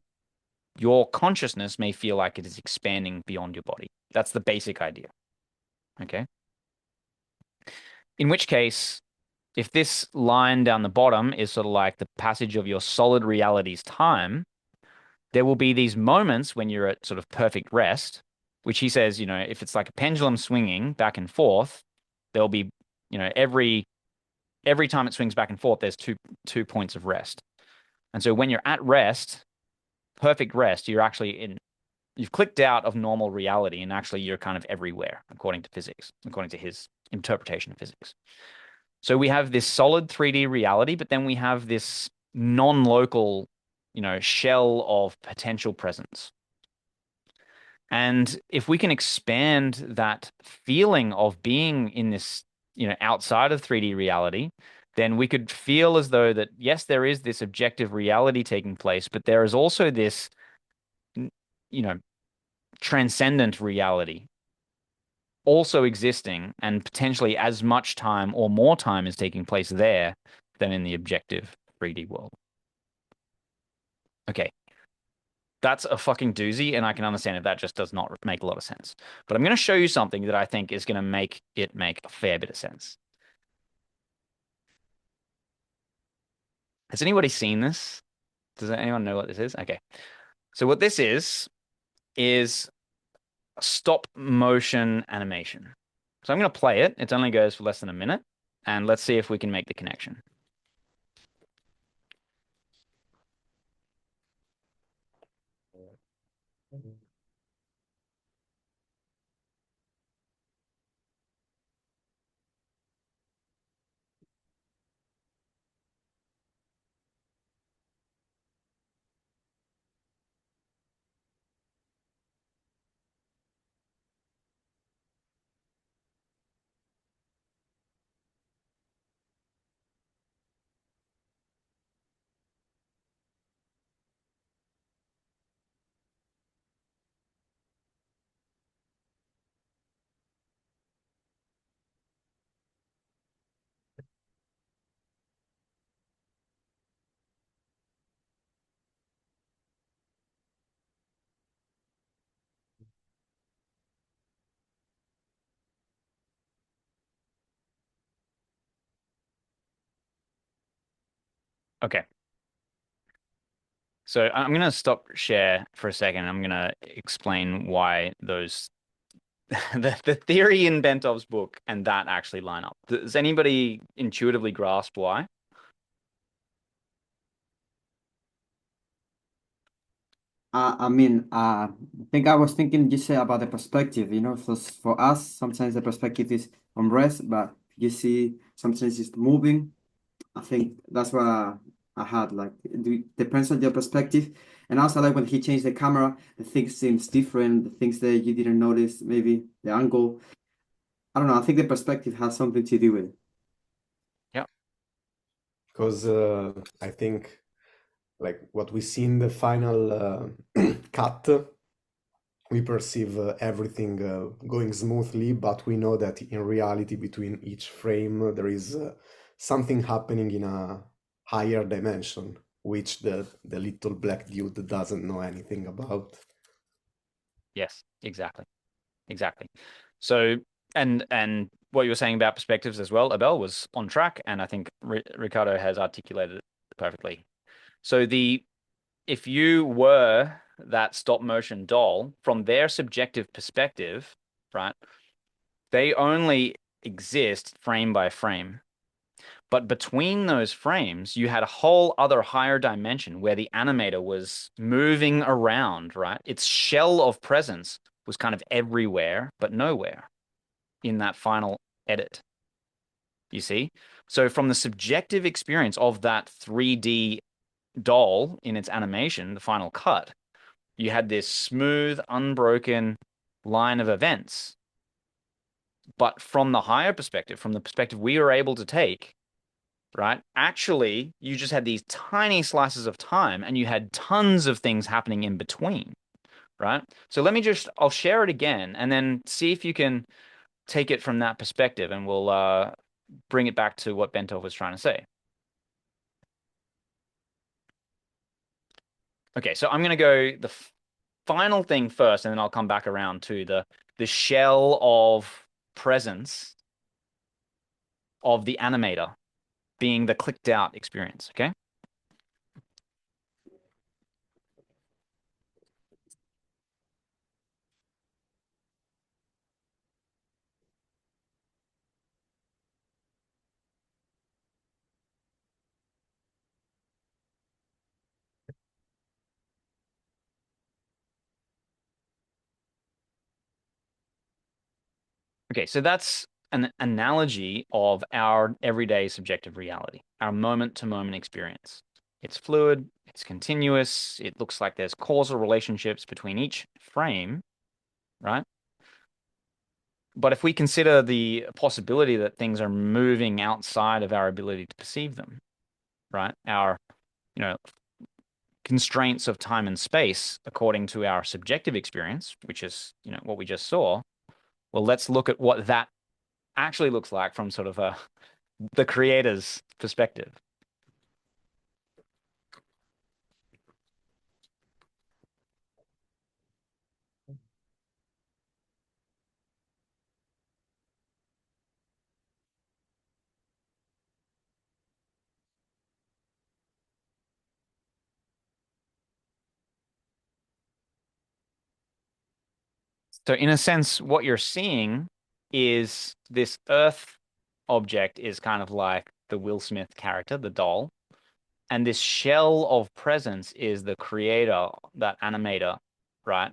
your consciousness may feel like it is expanding beyond your body. That's the basic idea. Okay. In which case, if this line down the bottom is sort of like the passage of your solid reality's time, there will be these moments when you're at sort of perfect rest, which he says, you know, if it's like a pendulum swinging back and forth, there'll be, you know, every time it swings back and forth, there's two points of rest. And so when you're at rest, perfect rest, you've clicked out of normal reality, and actually you're kind of everywhere, according to physics, according to his interpretation of physics. So we have this solid 3D reality, but then we have this non-local, you know, shell of potential presence. And if we can expand that feeling of being in this outside of 3D reality, then we could feel as though that, yes, there is this objective reality taking place, but there is also this, transcendent reality also existing, and potentially as much time or more time is taking place there than in the objective 3D world. Okay. That's a fucking doozy, and I can understand if that just does not make a lot of sense. But I'm going to show you something that I think is going to make it make a fair bit of sense. Has anybody seen this? Does anyone know what this is? Okay. So what this is stop motion animation. So I'm going to play it. It only goes for less than a minute, and let's see if we can make the connection. Okay. So I'm going to stop share for a second. I'm going to explain why those the theory in Bentov's book and that actually line up. Does anybody intuitively grasp why? I think I was thinking you said about the perspective, so for us, sometimes the perspective is on rest, but you see sometimes it's moving. I think that's what I had, like, it depends on your perspective. And also, like, when he changed the camera, the things seems different, the things that you didn't notice, maybe the angle. I don't know, I think the perspective has something to do with it. Yeah. Because I think like what we see in the final cut, we perceive everything going smoothly, but we know that in reality, between each frame, there is something happening in a higher dimension, which the little black dude doesn't know anything about. Yes, exactly. Exactly. So, and what you were saying about perspectives as well, Abel, was on track, and I think Ricardo has articulated it perfectly. So if you were that stop motion doll from their subjective perspective, right, they only exist frame by frame. But between those frames, you had a whole other higher dimension where the animator was moving around, right? Its shell of presence was kind of everywhere, but nowhere in that final edit. You see? So from the subjective experience of that 3D doll in its animation, the final cut, you had this smooth, unbroken line of events. But from the higher perspective, from the perspective we were able to take, right? Actually, you just had these tiny slices of time and you had tons of things happening in between, right? So I'll share it again and then see if you can take it from that perspective and we'll bring it back to what Bentov was trying to say. Okay, so I'm going to go the final thing first and then I'll come back around to the shell of presence of the animator being the clicked out experience, okay? Okay, so that's an analogy of our everyday subjective reality, our moment-to-moment experience. It's fluid, it's continuous, it looks like there's causal relationships between each frame, right? But if we consider the possibility that things are moving outside of our ability to perceive them, right? Our, you know, constraints of time and space according to our subjective experience, which is, what we just saw. Well, let's look at what that actually looks like from sort of the creator's perspective. So in a sense, what you're seeing is this Earth object is kind of like the Will Smith character, the doll. And this shell of presence is the creator, that animator, right?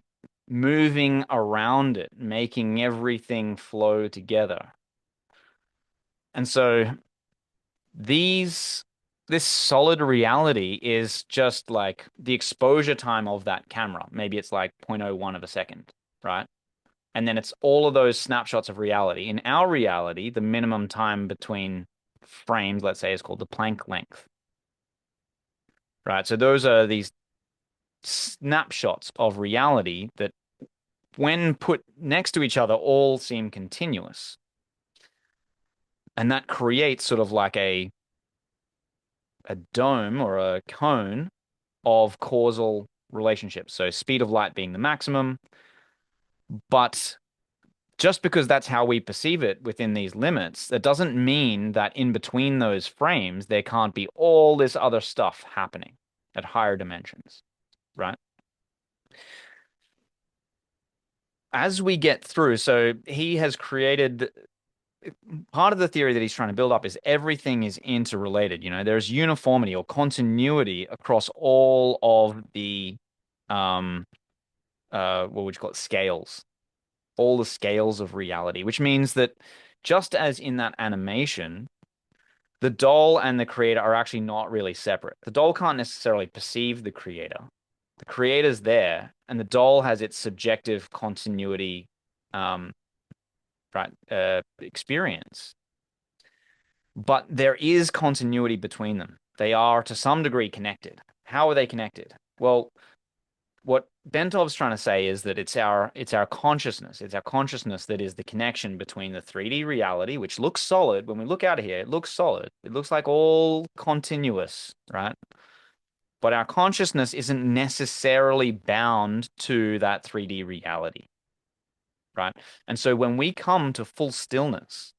Moving around it, making everything flow together. And so this solid reality is just like the exposure time of that camera. Maybe it's like 0.01 of a second, right? And then it's all of those snapshots of reality. In our reality, the minimum time between frames, let's say, is called the Planck length, right? So those are these snapshots of reality that, when put next to each other, all seem continuous. And that creates sort of like a dome or a cone of causal relationships. So speed of light being the maximum. But just because that's how we perceive it within these limits, that doesn't mean that in between those frames, there can't be all this other stuff happening at higher dimensions, right? As we get through, so he has created, part of the theory that he's trying to build up is everything is interrelated. There's uniformity or continuity across all of the, what would you call it, scales, all the scales of reality, which means that just as in that animation, the doll and the creator are actually not really separate. The doll can't necessarily perceive the creator. The creator's there, and the doll has its subjective continuity, experience. But there is continuity between them. They are to some degree connected. How are they connected? Well, what Bentov's trying to say is that it's our consciousness. It's our consciousness that is the connection between the 3D reality, which looks solid. When we look out of here, it looks solid. It looks like all continuous, right? But our consciousness isn't necessarily bound to that 3D reality, right? And so when we come to full stillness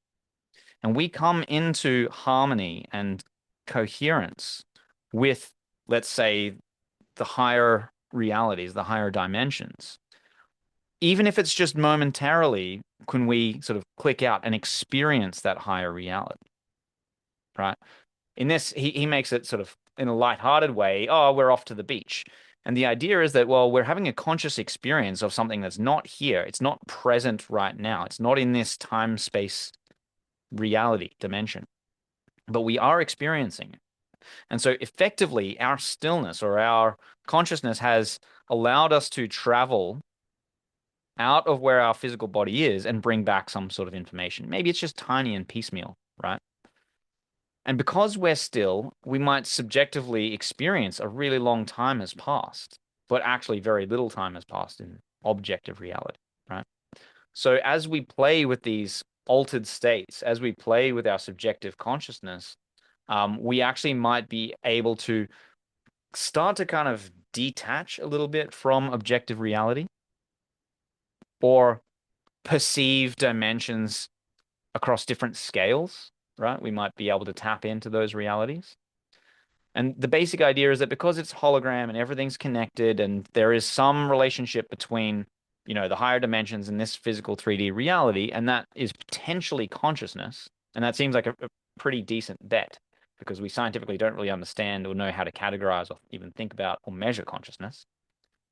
and we come into harmony and coherence with, let's say, the higher realities, the higher dimensions, even if it's just momentarily, can we sort of click out and experience that higher reality, right? In this, he makes it sort of in a lighthearted way. Oh, we're off to the beach. And the idea is that, well, we're having a conscious experience of something that's not here. It's not present right now. It's not in this time-space reality dimension, but we are experiencing it. And so effectively, our stillness or our consciousness has allowed us to travel out of where our physical body is and bring back some sort of information. Maybe it's just tiny and piecemeal, right? And because we're still, we might subjectively experience a really long time has passed, but actually very little time has passed in objective reality, right? So as we play with these altered states, as we play with our subjective consciousness, we actually might be able to start to kind of detach a little bit from objective reality or perceive dimensions across different scales, right? We might be able to tap into those realities. And the basic idea is that because it's hologram and everything's connected and there is some relationship between, the higher dimensions and this physical 3D reality, and that is potentially consciousness. And that seems like a pretty decent bet because we scientifically don't really understand or know how to categorize or even think about or measure consciousness.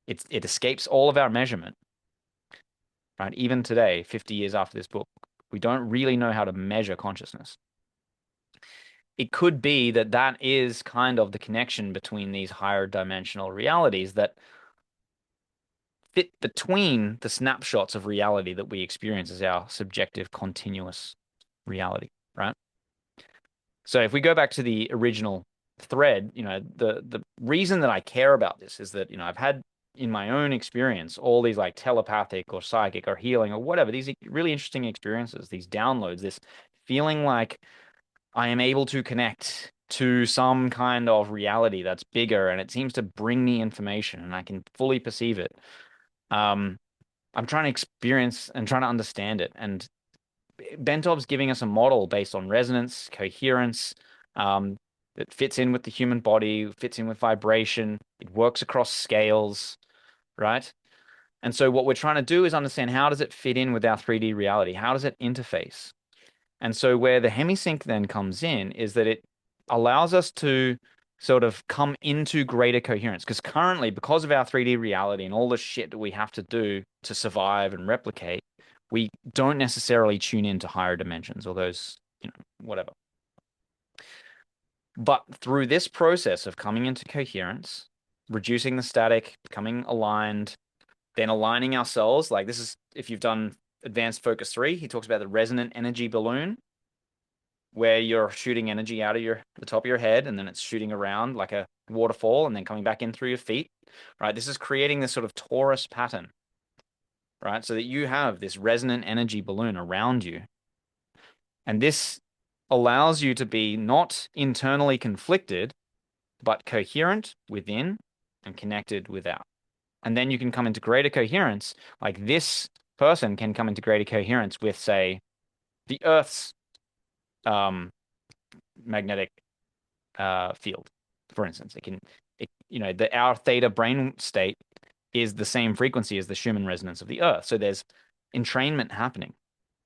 It escapes all of our measurement, right? Even today, 50 years after this book, we don't really know how to measure consciousness. It could be that that is kind of the connection between these higher dimensional realities, that fit between the snapshots of reality that we experience as our subjective continuous reality, right? So if we go back to the original thread, the reason that I care about this is that, I've had in my own experience all these like telepathic or psychic or healing or whatever, these really interesting experiences, these downloads, this feeling like I am able to connect to some kind of reality that's bigger and it seems to bring me information and I can fully perceive it. I'm trying to experience and trying to understand it. And Bentov's giving us a model based on resonance, coherence, that fits in with the human body, fits in with vibration. It works across scales, right? And so what we're trying to do is understand, how does it fit in with our 3D reality? How does it interface? And so where the hemisync then comes in is that it allows us to sort of come into greater coherence. Because currently, because of our 3D reality and all the shit that we have to do to survive and replicate, we don't necessarily tune into higher dimensions or those, whatever. But through this process of coming into coherence, reducing the static, becoming aligned, then aligning ourselves, like this is, if you've done Advanced Focus 3, he talks about the resonant energy balloon, where you're shooting energy out of the top of your head, and then it's shooting around like a waterfall and then coming back in through your feet, right? This is creating this sort of torus pattern, right? So that you have this resonant energy balloon around you. And this allows you to be not internally conflicted, but coherent within and connected without. And then you can come into greater coherence. Like this person can come into greater coherence with, say, the Earth's magnetic field, for instance. Our theta brain state is the same frequency as the Schumann resonance of the Earth. So there's entrainment happening.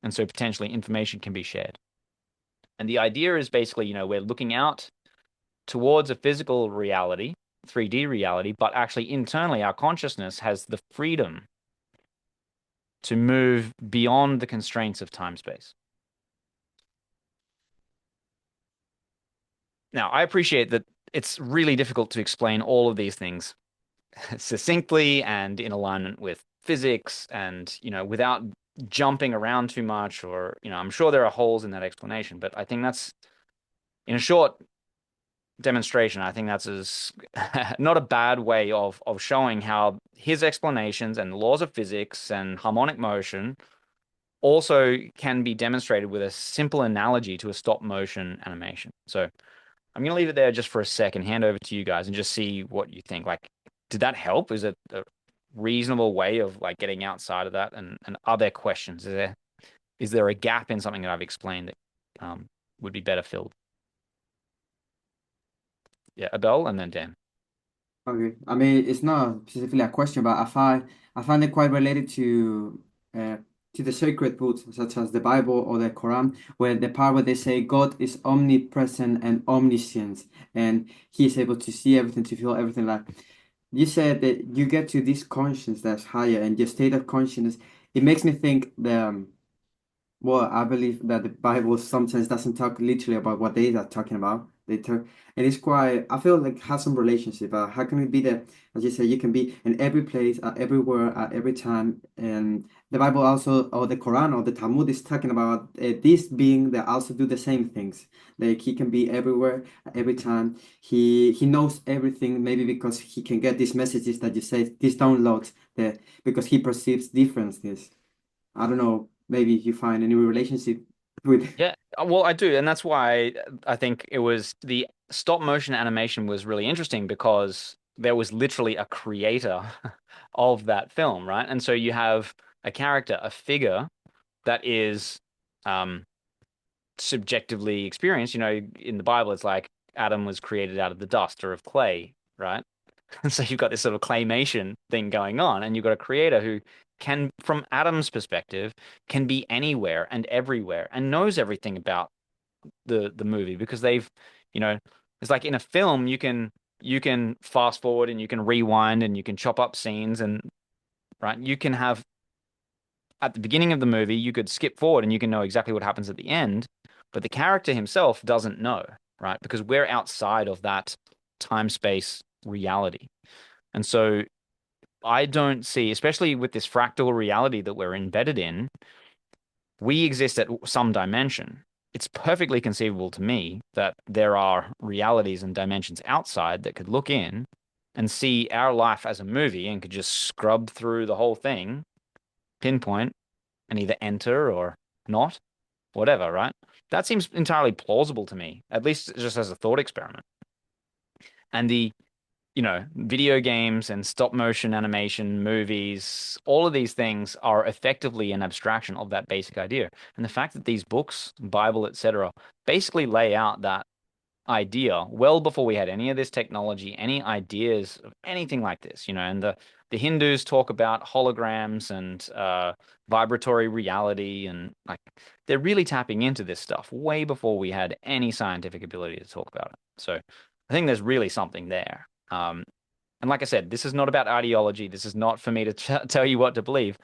And so potentially information can be shared. And the idea is basically, we're looking out towards a physical reality, 3D reality, but actually internally our consciousness has the freedom to move beyond the constraints of time-space. Now, I appreciate that it's really difficult to explain all of these things succinctly and in alignment with physics and, without jumping around too much, or, I'm sure there are holes in that explanation, but I think that's, in a short demonstration, I think that's not a bad way of showing how his explanations and the laws of physics and harmonic motion also can be demonstrated with a simple analogy to a stop motion animation. So I'm going to leave it there just for a second, hand over to you guys and just see what you think. Like, did that help? Is it a reasonable way of like getting outside of that? And are there questions? Is there a gap in something that I've explained that would be better filled? Yeah, Abel and then Dan. Okay, I mean it's not specifically a question, but I find it quite related to the sacred books such as the Bible or the Quran, where the part where they say God is omnipresent and omniscient, and He is able to see everything, to feel everything. Like you said, that you get to this conscience that's higher, and your state of consciousness. It makes me think well, I believe that the Bible sometimes doesn't talk literally about what they are talking about. They talk, and it's quite, I feel like has some relationship. How can it be that, as you say, you can be in every place, everywhere, at every time? And the Bible also, or the Quran, or the Talmud is talking about this being that also do the same things. Like he can be everywhere, at every time. He knows everything, maybe because he can get these messages that you say, these downloads, that because he perceives differences. I don't know, maybe you find any relationship with. Yeah, well, I do, and that's why I think it was the stop motion animation was really interesting, because there was literally a creator of that film, right? And so you have a character, a figure that is subjectively experienced. In the Bible, it's like Adam was created out of the dust or of clay, right? And so you've got this sort of claymation thing going on, and you've got a creator who can, from Adam's perspective, can be anywhere and everywhere and knows everything about the movie, because it's like in a film you can fast forward and you can rewind and you can chop up scenes, and right, you can have at the beginning of the movie you could skip forward and you can know exactly what happens at the end, but the character himself doesn't know, right? Because we're outside of that time space reality. And so I don't see, especially with this fractal reality that we're embedded in, we exist at some dimension. It's perfectly conceivable to me that there are realities and dimensions outside that could look in and see our life as a movie and could just scrub through the whole thing, pinpoint, and either enter or not, whatever, right? That seems entirely plausible to me, at least just as a thought experiment. And the video games and stop motion animation, movies, all of these things are effectively an abstraction of that basic idea. And the fact that these books, Bible, etc., basically lay out that idea well before we had any of this technology, any ideas of anything like this, and the Hindus talk about holograms and vibratory reality, and like they're really tapping into this stuff way before we had any scientific ability to talk about it. So I think there's really something there. And like I said, this is not about ideology. This is not for me to tell you what to believe.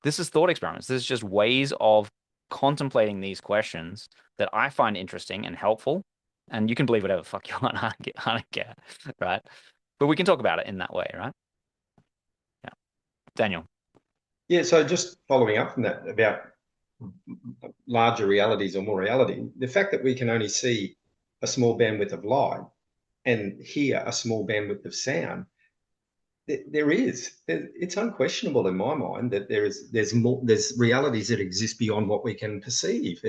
This is thought experiments. This is just ways of contemplating these questions that I find interesting and helpful. And you can believe whatever the fuck you want. I don't care, right? But we can talk about it in that way, right? Yeah. Daniel. Yeah, so just following up from that about larger realities or more reality, the fact that we can only see a small bandwidth of light and hear a small bandwidth of sound, it's unquestionable in my mind that there's realities that exist beyond what we can perceive.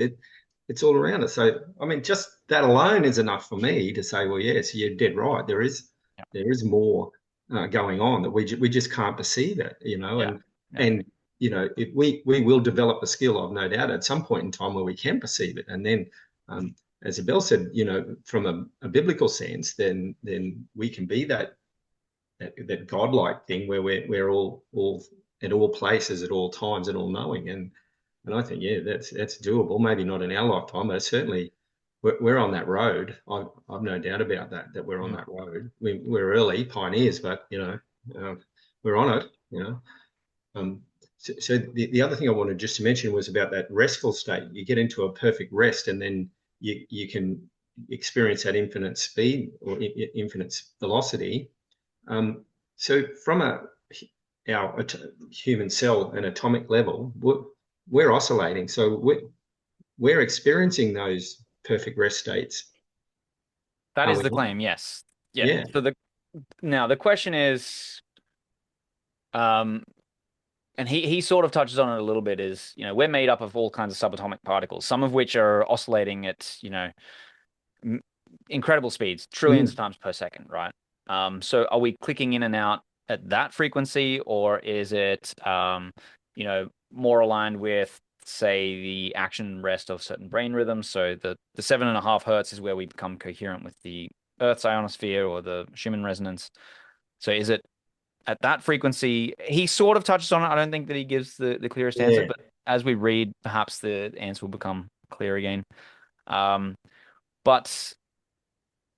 It's all around us. So I mean, just that alone is enough for me to say, well, yes, you're dead right. There is more going on that we just can't perceive it, and if we will develop a skill, I've no doubt, at some point in time where we can perceive it, and then as Abel said, from a biblical sense, then we can be that godlike thing where we're all at all places, at all times, and all knowing. And I think, yeah, that's doable. Maybe not in our lifetime, but certainly we're on that road. I've no doubt about that we're on that road. We're early pioneers, but we're on it. So the other thing I wanted just to mention was about that restful state. You get into a perfect rest, and then you can experience that infinite speed or infinite velocity. So from our human cell and atomic level, we're oscillating. So we're experiencing those perfect rest states. That is the claim, yes. Yeah. So now the question is, and he sort of touches on it a little bit, is, we're made up of all kinds of subatomic particles, some of which are oscillating at, incredible speeds, trillions of times per second, right? So are we clicking in and out at that frequency, or is it, more aligned with, say, the action and rest of certain brain rhythms? So the 7.5 hertz is where we become coherent with the Earth's ionosphere or the Schumann resonance. So is it at that frequency? He sort of touches on it. I don't think that he gives the clearest answer, but as we read, perhaps the answer will become clear again. But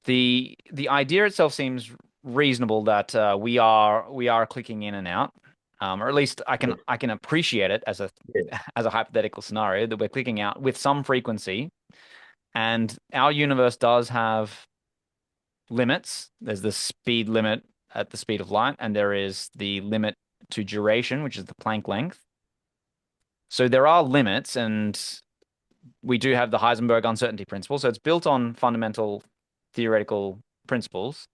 the idea itself seems reasonable, that we are clicking in and out, or at least I can appreciate it as a hypothetical scenario, that we're clicking out with some frequency, and our universe does have limits. There's the speed limit at the speed of light, and there is the limit to duration, which is the Planck length. So there are limits, and we do have the Heisenberg uncertainty principle. So it's built on fundamental theoretical principles.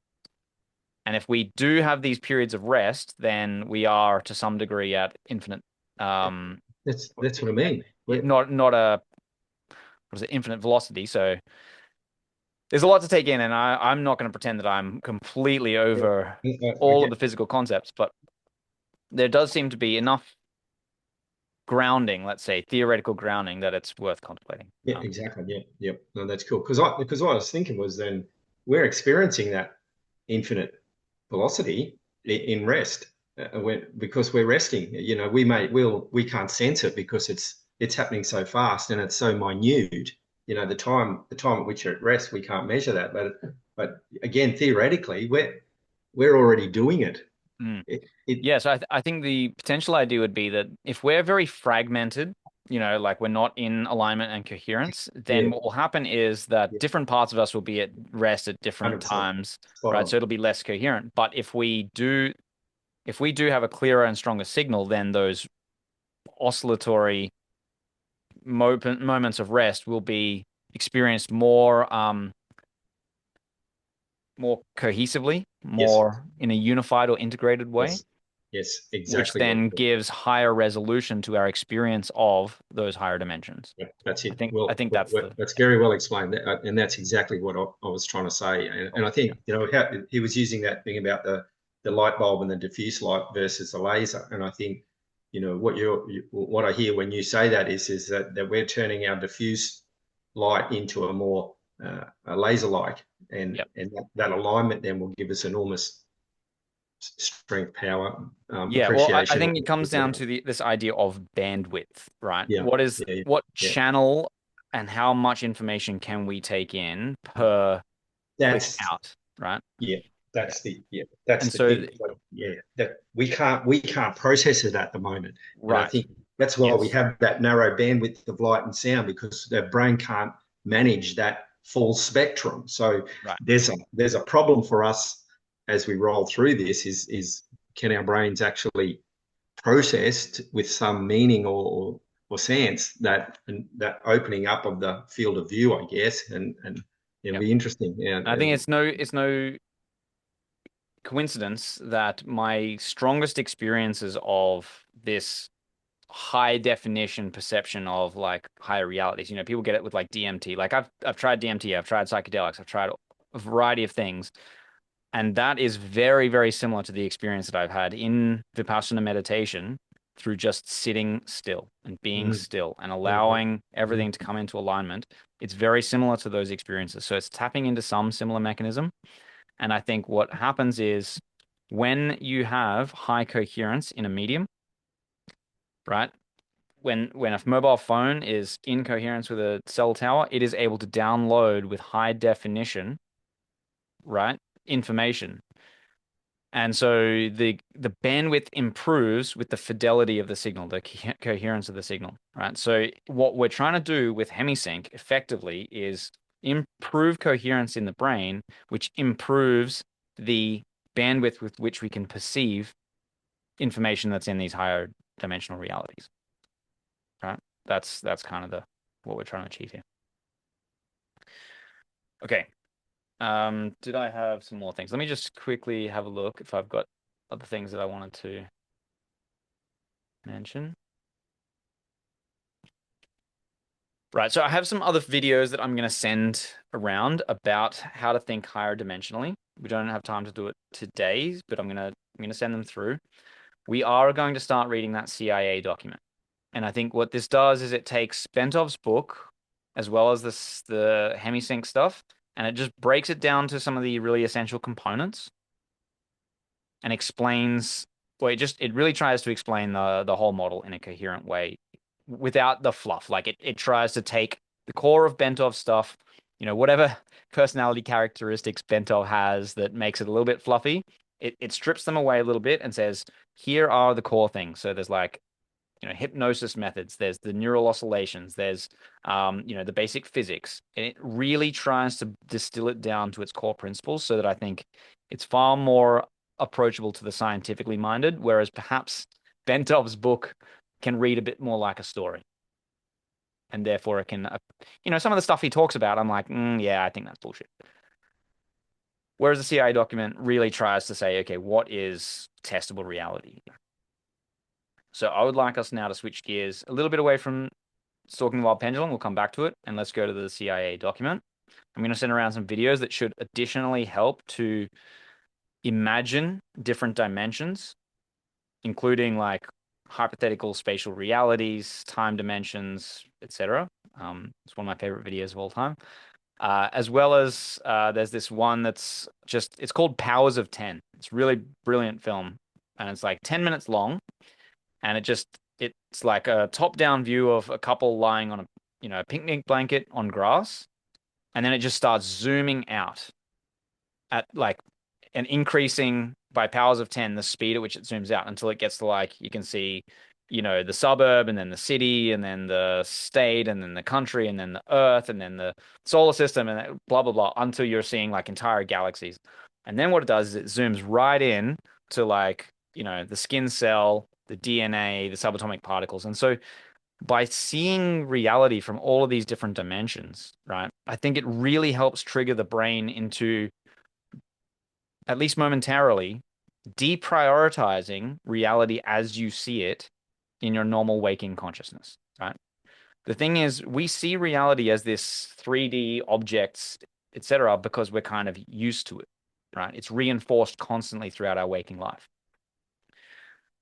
And if we do have these periods of rest, then we are to some degree at infinite. That's what I mean. Infinite velocity. So there's a lot to take in, and I'm not going to pretend that I'm completely over all of the physical concepts, but there does seem to be enough grounding, let's say theoretical grounding, that it's worth contemplating. Yeah, exactly. Yeah, yep. No, that's cool. Because what I was thinking was, then we're experiencing that infinite velocity in rest because we're resting. We can't sense it because it's happening so fast and it's so minute. The time at which you're at rest, we can't measure that. But again, theoretically, we're already doing it. Yes, I think the potential idea would be that if we're very fragmented, like we're not in alignment and coherence, then what will happen is that different parts of us will be at rest at different 100%. Times, right? So it'll be less coherent. But if we do if we do have a clearer and stronger signal, then those oscillatory moments of rest will be experienced more cohesively, more in a unified or integrated way. Yes, Which exactly. then gives higher resolution to our experience of those higher dimensions. Yeah, that's it. I think that's that's very well explained, and that's exactly what I was trying to say. And I think how he was using that thing about the light bulb and the diffuse light versus the laser. And I think what I hear when you say that is that we're turning our diffuse light into a more a laser-like, and that alignment then will give us enormous strength, power, appreciation. I think it comes down to this idea of bandwidth, right? Yeah. What channel and how much information can we take in per click out, right? Yeah, that's the thing. That we can't process it at the moment. Right. And I think that's why we have that narrow bandwidth of light and sound, because the brain can't manage that full spectrum. So there's a problem for us as we roll through this is can our brains actually process with some meaning or sense that opening up of the field of view, I guess, and it'll be interesting. Yeah, I think it's no coincidence that my strongest experiences of this high definition perception of like higher realities, people get it with like DMT. Like I've tried DMT, I've tried psychedelics, I've tried a variety of things. And that is very, very similar to the experience that I've had in Vipassana meditation through just sitting still and being still and allowing everything to come into alignment. It's very similar to those experiences. So it's tapping into some similar mechanism. And I think what happens is when you have high coherence in a medium, right? When a mobile phone is in coherence with a cell tower, it is able to download with high definition, right, information. And so the bandwidth improves with the fidelity of the signal, the coherence of the signal, right? So what we're trying to do with HemiSync effectively is improve coherence in the brain, which improves the bandwidth with which we can perceive information that's in these higher dimensional realities, right? That's kind of what we're trying to achieve here. Okay. Did I have some more things? Let me just quickly have a look if I've got other things that I wanted to mention. Right, so I have some other videos that I'm going to send around about how to think higher dimensionally. We don't have time to do it today, but I'm going to send them through. We are going to start reading that CIA document. And I think what this does is it takes Bentov's book as well as the HemiSync stuff, and it just breaks it down to some of the really essential components and explains, well, it really tries to explain the whole model in a coherent way without the fluff. Like it tries to take the core of Bentov's stuff, whatever personality characteristics Bentov has that makes it a little bit fluffy, it strips them away a little bit and says, here are the core things. So there's like, hypnosis methods, there's the neural oscillations, there's, the basic physics. And it really tries to distill it down to its core principles so that I think it's far more approachable to the scientifically minded, whereas perhaps Bentov's book can read a bit more like a story. And therefore it can, some of the stuff he talks about, I'm like, yeah, I think that's bullshit. Whereas the CIA document really tries to say, okay, what is testable reality? So I would like us now to switch gears a little bit away from Stalking the Wild Pendulum. We'll come back to it, and let's go to the CIA document. I'm going to send around some videos that should additionally help to imagine different dimensions, including like hypothetical spatial realities, time dimensions, etc. It's one of my favorite videos of all time. As well as there's this one that's it's called Powers of 10. It's a really brilliant film, and it's like 10 minutes long. And it's like a top-down view of a couple lying on a picnic blanket on grass. And then it just starts zooming out at like and increasing by powers of 10 the speed at which it zooms out until it gets to like you can see, the suburb and then the city and then the state and then the country and then the earth and then the solar system and blah, blah, blah, until you're seeing like entire galaxies. And then what it does is it zooms right in to like the skin cell, the DNA, the subatomic particles. And so by seeing reality from all of these different dimensions, right, I think it really helps trigger the brain into, at least momentarily, deprioritizing reality as you see it in your normal waking consciousness, right? The thing is, we see reality as this 3D objects, etc., because we're kind of used to it, right? It's reinforced constantly throughout our waking life.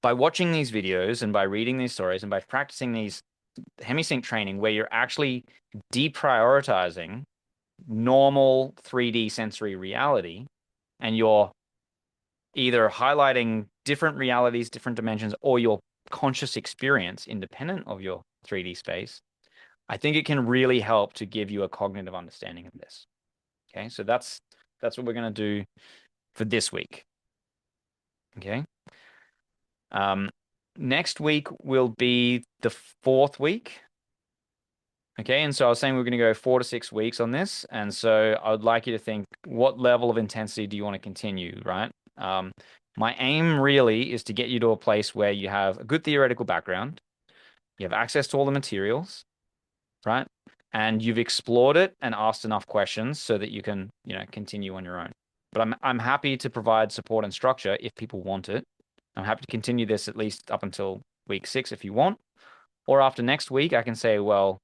By watching these videos and by reading these stories and by practicing these hemisync training where you're actually deprioritizing normal 3D sensory reality, and you're either highlighting different realities, different dimensions, or your conscious experience independent of your 3D space, I think it can really help to give you a cognitive understanding of this. Okay, so that's what we're going to do for this week. Okay. Next week will be the 4th week. Okay, and so I was saying we're going to go 4 to 6 weeks on this, and so I would like you to think, what level of intensity do you want to continue, right? My aim really is to get you to a place where you have a good theoretical background, you have access to all the materials, right? And you've explored it and asked enough questions so that you can, continue on your own. But I'm happy to provide support and structure if people want it. I'm happy to continue this at least up until week 6 if you want. Or after next week, I can say, well,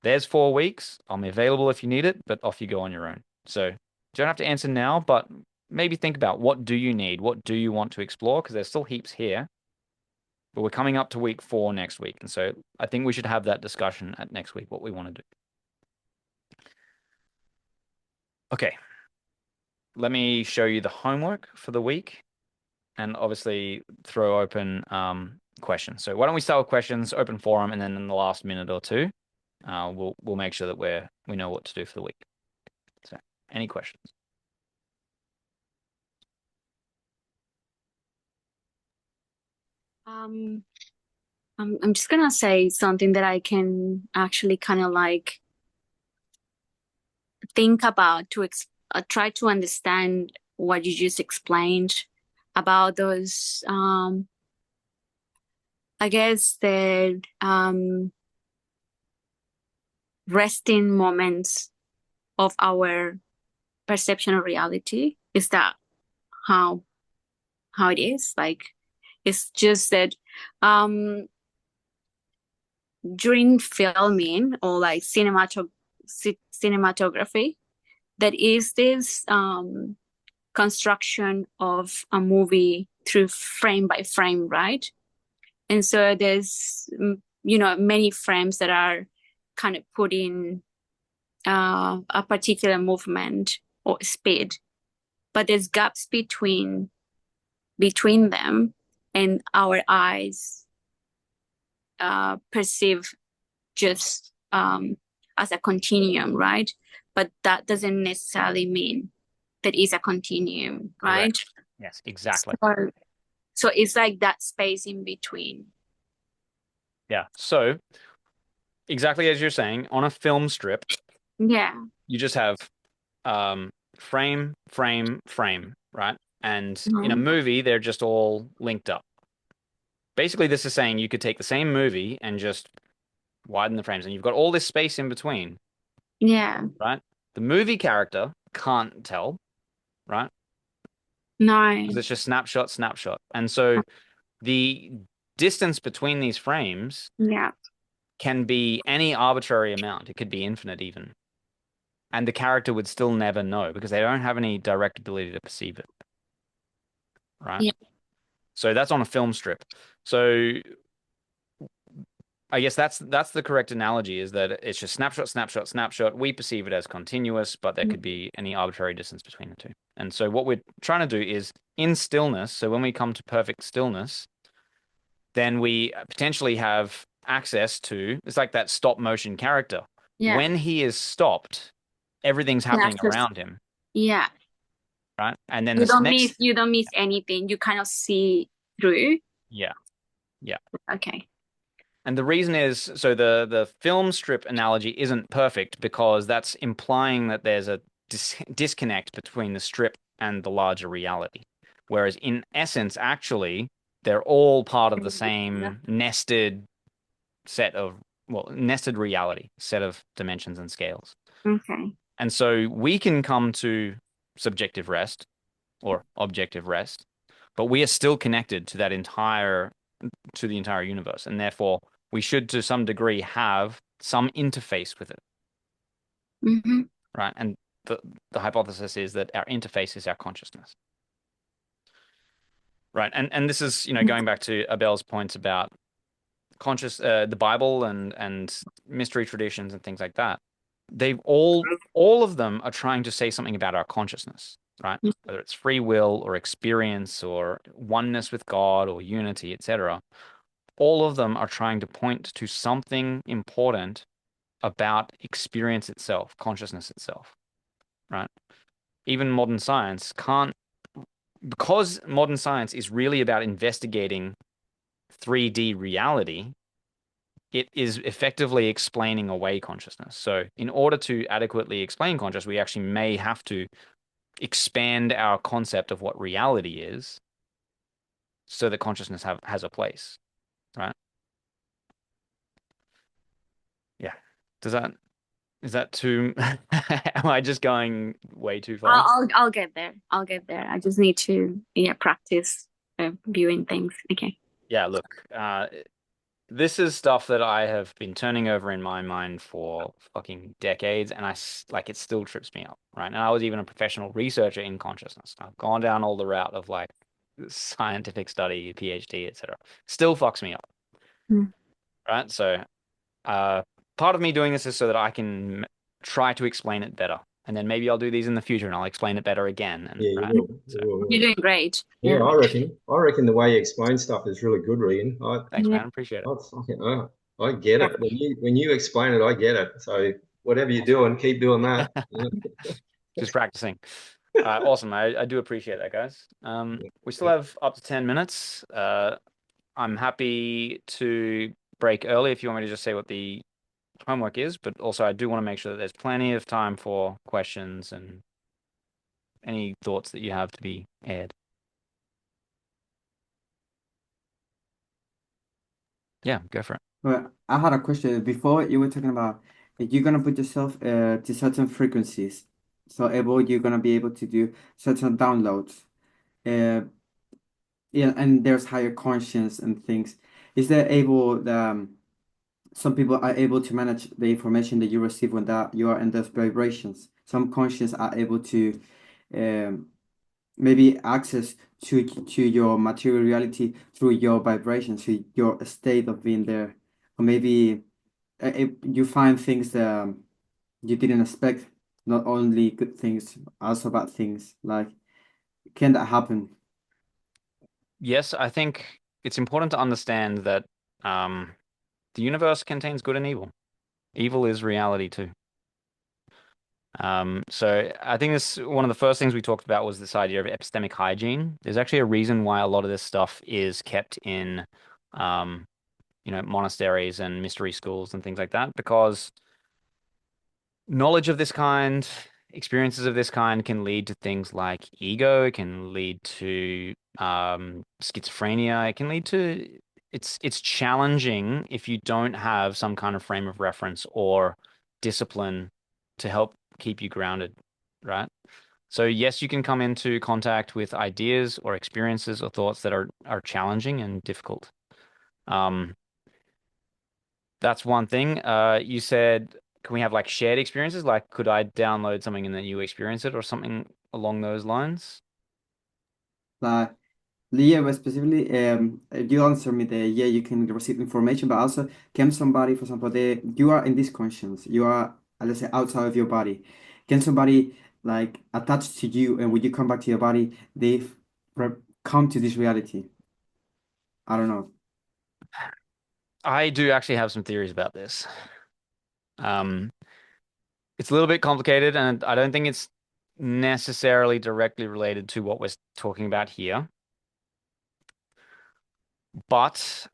there's 4 weeks. I'm available if you need it, but off you go on your own. So you don't have to answer now, but maybe think about, what do you need? What do you want to explore? Because there's still heaps here. But we're coming up to week 4 next week. And so I think we should have that discussion at next week, what we want to do. Okay. Let me show you the homework for the week and obviously throw open questions. So why don't we start with questions, open forum, and then in the last minute or two, we'll make sure that we know what to do for the week. So any questions? I'm just gonna say something that I can actually kind of like think about to try to understand what you just explained about those I guess the resting moments of our perception of reality. Is that how it is? Like, it's just that during filming or like cinematography, that is this construction of a movie through frame by frame, right? And so there's many frames that are kind of putting a particular movement or speed, but there's gaps between them, and our eyes perceive just as a continuum, right? But that doesn't necessarily mean that it's a continuum, right? Correct. Yes, exactly. So it's like that space in between. Yeah. So exactly as you're saying, on a film strip, Yeah. you just have frame, frame, frame, right? And in a movie, they're just all linked up. Basically, this is saying you could take the same movie and just widen the frames, and you've got all this space in between. Yeah. Right? The movie character can't tell, right? No. Because it's just snapshot, snapshot. And so the distance between these frames can be any arbitrary amount. It could be infinite even. And the character would still never know because they don't have any direct ability to perceive it. Right? Yeah. So that's on a film strip. So I guess that's the correct analogy, is that it's just snapshot, snapshot, snapshot. We perceive it as continuous, but there could be any arbitrary distance between the two. And so what we're trying to do is in stillness, so when we come to perfect stillness, then we potentially have access to, it's like that stop motion character. Yeah. When he is stopped, everything's happening around him. Yeah. Right? And then you don't miss anything. You kind of see through. Yeah. Yeah. Okay. And the reason is, so the film strip analogy isn't perfect because that's implying that there's a disconnect between the strip and the larger reality. Whereas in essence, actually, they're all part of the same nested reality, set of dimensions and scales. Okay. And so we can come to subjective rest or objective rest, but we are still connected to the entire universe, and therefore we should, to some degree, have some interface with it, Mm-hmm. right? And the hypothesis is that our interface is our consciousness, right? And this is, going back to Abel's points about the Bible and mystery traditions and things like that. They've all of them are trying to say something about our consciousness, right? Whether it's free will or experience or oneness with God or unity, etc. All of them are trying to point to something important about experience itself, consciousness itself, right? Even modern science can't, because modern science is really about investigating 3D reality, it is effectively explaining away consciousness. So in order to adequately explain consciousness, we actually may have to expand our concept of what reality is so that consciousness has a place, right? Yeah. Is that too, am I just going way too far? I'll get there. I'll get there. I just need to practice viewing things. Okay. Yeah, look, this is stuff that I have been turning over in my mind for fucking decades, and it still trips me up, right? And I was even a professional researcher in consciousness. I've gone down all the route of like scientific study, PhD, etc. Still fucks me up, right? So, part of me doing this is so that I can try to explain it better, and then maybe I'll do these in the future and I'll explain it better again. And Yeah, right, you will. so, You will. You're doing great. Yeah, I reckon the way you explain stuff is really good, Regan. thanks, man. Appreciate it. I get it. When you explain it, I get it. So whatever you're doing, keep doing that. Yeah. Just practicing. Awesome. I do appreciate that, guys. We still have up to 10 minutes. I'm happy to break early if you want me to just say what the homework is, but also I do want to make sure that there's plenty of time for questions and any thoughts that you have to be aired. Yeah, go for it. Well, I had a question. Before you were talking about you're gonna put yourself to certain frequencies. So you're gonna be able to do certain downloads. Uh, yeah, and there's higher conscience and things. Is there able some people are able to manage the information that you receive when that you are in those vibrations. Some conscious are able to um, maybe access to your material reality through your vibrations, to your state of being there, or maybe you find things that you didn't expect, not only good things, also bad things. Like, can that happen? Yes, I think it's important to understand that the universe contains good and evil. Evil is reality too. So I think one of the first things we talked about was this idea of epistemic hygiene. There's actually a reason why a lot of this stuff is kept in, monasteries and mystery schools and things like that, because knowledge of this kind, experiences of this kind can lead to things like ego, it can lead to schizophrenia, it can lead to it's challenging if you don't have some kind of frame of reference or discipline to help keep you grounded, right? So yes, you can come into contact with ideas or experiences or thoughts that are challenging and difficult. That's one thing. You said, can we have like shared experiences? Like, could I download something and then you experience it or something along those lines? Like, yeah, but specifically, you answer me that yeah, you can receive information, but also can somebody, for example, you are in this conscience, you are, let's say, outside of your body. Can somebody like attach to you, and when you come back to your body, come to this reality? I don't know. I do actually have some theories about this. It's a little bit complicated, and I don't think it's necessarily directly related to what we're talking about here. But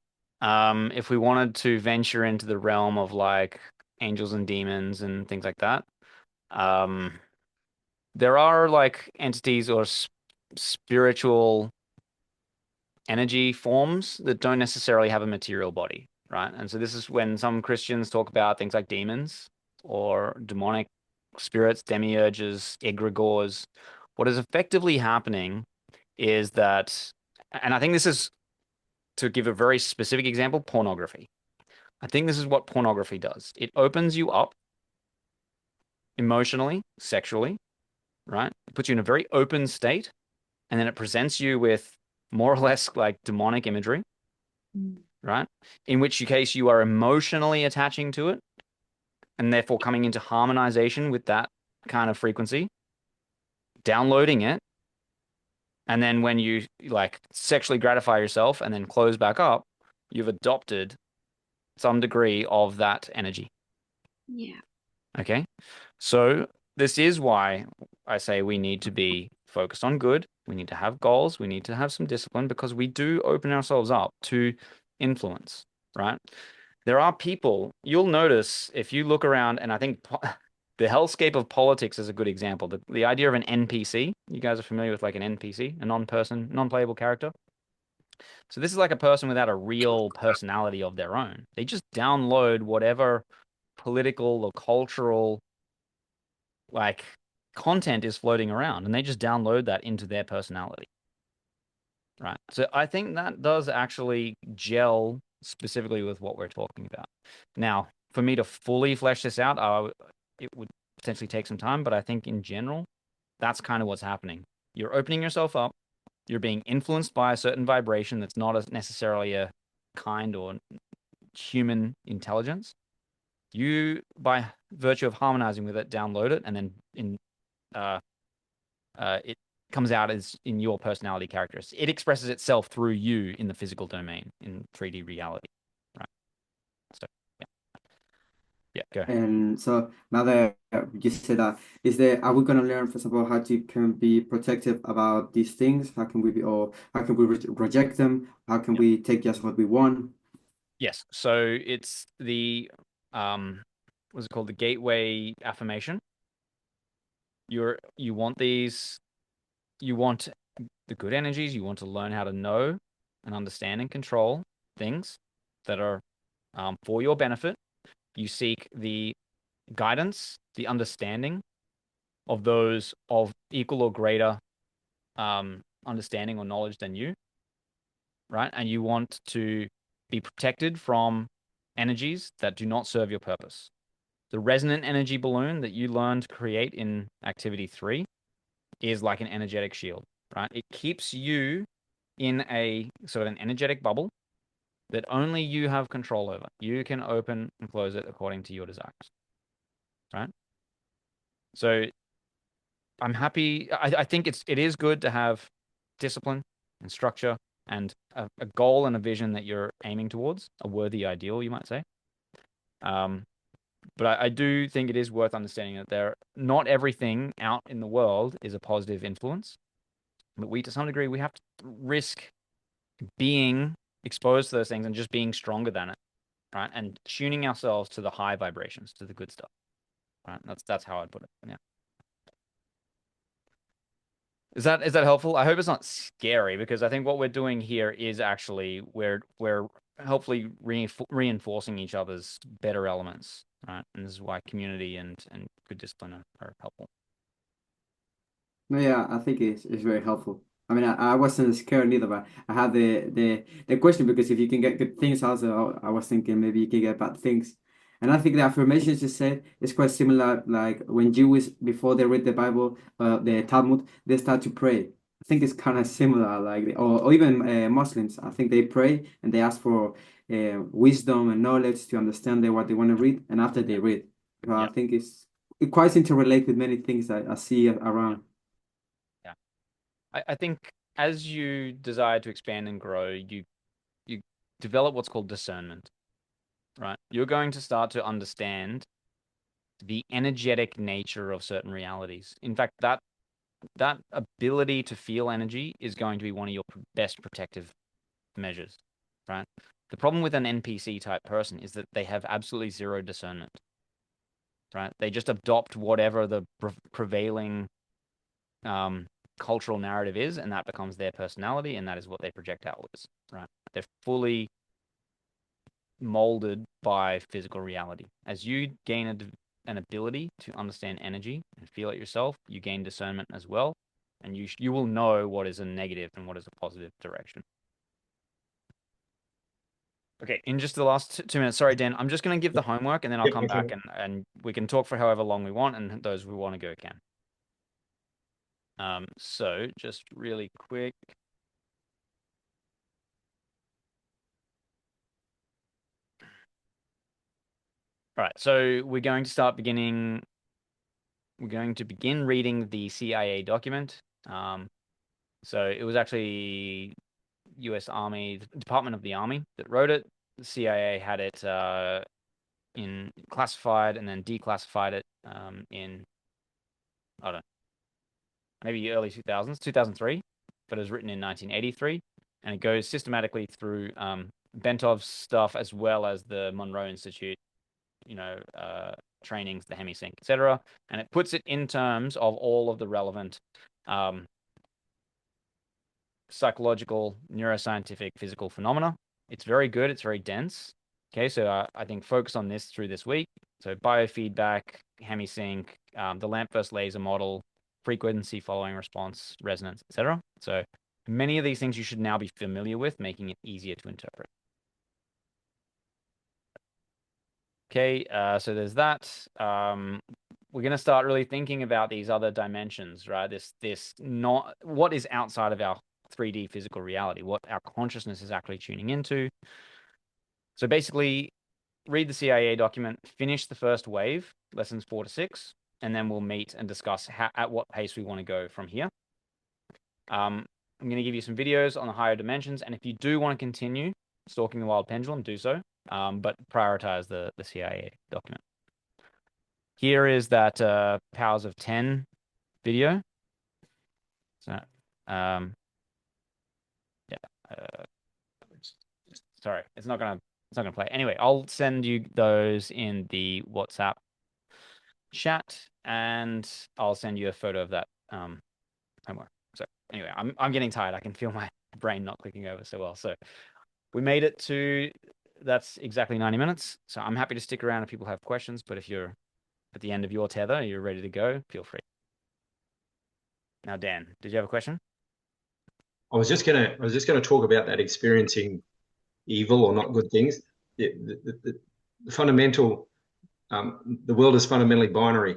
if we wanted to venture into the realm of like angels and demons and things like that, there are like entities or spiritual energy forms that don't necessarily have a material body, right? And so this is when some Christians talk about things like demons or demonic spirits, demiurges, egregores. What is effectively happening is that, and I think this is, to give a very specific example, pornography. I think this is what pornography does. It opens you up emotionally, sexually, right? It puts you in a very open state, and then it presents you with more or less like demonic imagery, right? In which case you are emotionally attaching to it and therefore coming into harmonization with that kind of frequency, downloading it. And then when you like sexually gratify yourself and then close back up, you've adopted some degree of that energy. Yeah. Okay. So this is why I say we need to be focused on good. We need to have goals. We need to have some discipline, because we do open ourselves up to influence, right? There are people, you'll notice if you look around, and I think the hellscape of politics is a good example. The idea of an NPC, you guys are familiar with like an NPC, a non-person, non-playable character. So this is like a person without a real personality of their own. They just download whatever political or cultural like content is floating around, and they just download that into their personality. Right. So I think that does actually gel specifically with what we're talking about. Now, for me to fully flesh this out, it would potentially take some time, but I think in general, that's kind of what's happening. You're opening yourself up. You're being influenced by a certain vibration that's not necessarily a kind or human intelligence. You, by virtue of harmonizing with it, download it, and then it comes out as in your personality characteristics. It expresses itself through you in the physical domain, in 3D reality, right? So, yeah, go ahead. And so now that you said that, are we gonna learn, for example, how to can be protective about these things? How can we be, or how can we reject them? How can we take just what we want? Yes. So it's the what's it called? The gateway affirmation. You want these, you want the good energies. You want to learn how to know and understand and control things that are for your benefit. You seek the guidance, the understanding of those of equal or greater understanding or knowledge than you, right? And you want to be protected from energies that do not serve your purpose. The resonant energy balloon that you learn to create in activity 3 is like an energetic shield, right? It keeps you in a sort of an energetic bubble that only you have control over. You can open and close it according to your desires, right? So I'm happy. I think it is good to have discipline and structure and a goal and a vision that you're aiming towards, a worthy ideal, you might say. But I do think it is worth understanding that not everything out in the world is a positive influence. But to some degree, we have to risk being exposed to those things and just being stronger than it, right? And tuning ourselves to the high vibrations, to the good stuff, right? That's how I'd put it. Yeah. Is that helpful? I hope it's not scary, because I think what we're doing here is actually we're hopefully reinforcing each other's better elements, right? And this is why community and good discipline are helpful. No, yeah, I think it's very helpful. I mean, I wasn't scared either, but I had the question, because if you can get good things, also I was thinking maybe you can get bad things. And I think the affirmations you said is quite similar. Like when Jews, before they read the Bible, the Talmud, they start to pray. I think it's kind of similar. Like, or even Muslims, I think they pray and they ask for wisdom and knowledge to understand what they want to read, and after they read. So I think it quite interrelate with many things that I see around. Yeah. I think as you desire to expand and grow, you develop what's called discernment, right? You're going to start to understand the energetic nature of certain realities. In fact, that ability to feel energy is going to be one of your best protective measures, right? The problem with an NPC type person is that they have absolutely zero discernment, right? They just adopt whatever the prevailing cultural narrative is, and that becomes their personality, and that is what they project outwards, right? They're fully molded by physical reality. As you gain an ability to understand energy and feel it yourself, you gain discernment as well, and you will know what is a negative and what is a positive direction. Okay, in just the last 2 minutes, sorry, Dan, I'm just going to give the homework, and then I'll Yep, come okay. back and we can talk for however long we want, and those who want to go can. So just really quick. All right, so we're going to begin reading the CIA document. So it was actually U.S. Army, the Department of the Army that wrote it. The CIA had it in classified and then declassified it in, I don't know, maybe early 2000s, 2003, but it was written in 1983, and it goes systematically through Bentov's stuff as well as the Monroe Institute, trainings, the HemiSync, etc., and it puts it in terms of all of the relevant psychological, neuroscientific, physical phenomena. It's very good. It's very dense. Okay, so I think focus on this through this week. So biofeedback, HemiSync, the lamp versus laser model, frequency following response, resonance, etc. So many of these things you should now be familiar with, making it easier to interpret. Okay, so there's that. We're going to start really thinking about these other dimensions, right? This not what is outside of our 3D physical reality, what our consciousness is actually tuning into. So basically, read the CIA document, finish the first wave, lessons 4 to 6, and then we'll meet and discuss at what pace we want to go from here. I'm going to give you some videos on the higher dimensions, and if you do want to continue stalking the wild pendulum, do so, but prioritize the CIA document. Here is that Powers of 10 video. So, yeah. Sorry, it's not gonna play. Anyway, I'll send you those in the WhatsApp chat, and I'll send you a photo of that homework. So anyway, I'm getting tired. I can feel my brain not clicking over so well. So we made it to that's exactly 90 minutes. So I'm happy to stick around if people have questions. But if you're at the end of your tether, you're ready to go, feel free. Now, Dan, did you have a question? I was just gonna talk about that experiencing evil or not good things. The fundamental, the world is fundamentally binary.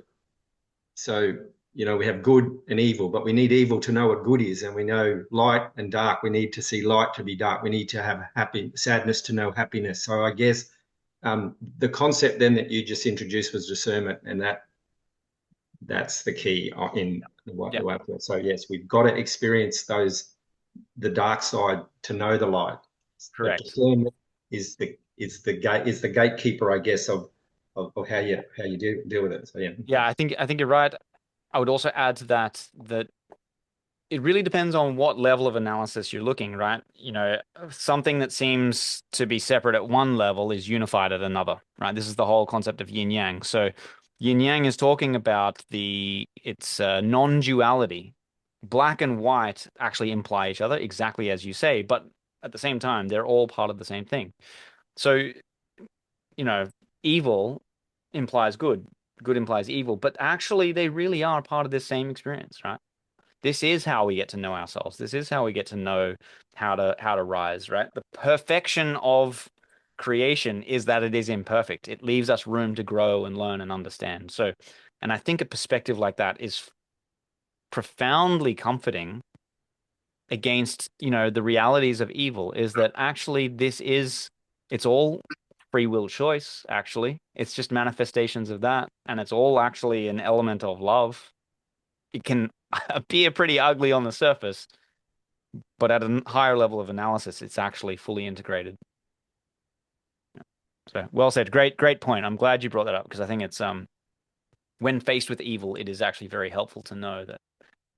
So, we have good and evil, but we need evil to know what good is, and we know light and dark. We need to see light to be dark. We need to have sadness to know happiness. So I guess the concept then that you just introduced was discernment, and that's the key in the way I feel. So yes, we've got to experience the dark side to know the light. Correct. The discernment is the gatekeeper, I guess, of how you deal with it. So yeah. Yeah, I think you're right. I would also add to that it really depends on what level of analysis you're looking, right? Something that seems to be separate at one level is unified at another, right? This is the whole concept of yin yang. So yin yang is talking about its non-duality. Black and white actually imply each other exactly as you say, but at the same time, they're all part of the same thing. So, evil implies good, good implies evil, but actually they really are part of this same experience, right? This is how we get to know ourselves. This is how we get to know how to rise, right? The perfection of creation is that it is imperfect. It leaves us room to grow and learn and understand. So, and I think a perspective like that is profoundly comforting against, the realities of evil, is that actually it's all free will choice, actually. It's just manifestations of that, and it's all actually an element of love. It can appear pretty ugly on the surface, but at a higher level of analysis, it's actually fully integrated. So well said. Great point. I'm glad you brought that up, because I think it's when faced with evil, it is actually very helpful to know that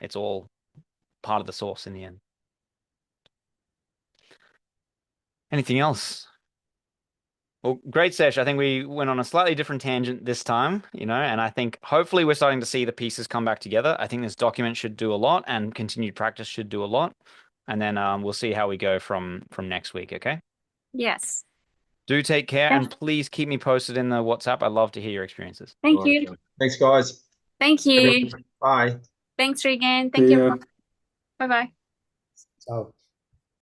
it's all part of the source in the end. Anything else? Well, great sesh. I think we went on a slightly different tangent this time, and I think hopefully we're starting to see the pieces come back together. I think this document should do a lot and continued practice should do a lot. And then we'll see how we go from next week, okay? Yes. Do take care and please keep me posted in the WhatsApp. I'd love to hear your experiences. Thank you. Thanks, guys. Thank you. Bye. Thanks, Regan. See Thank you. ya. Bye-bye. Ciao.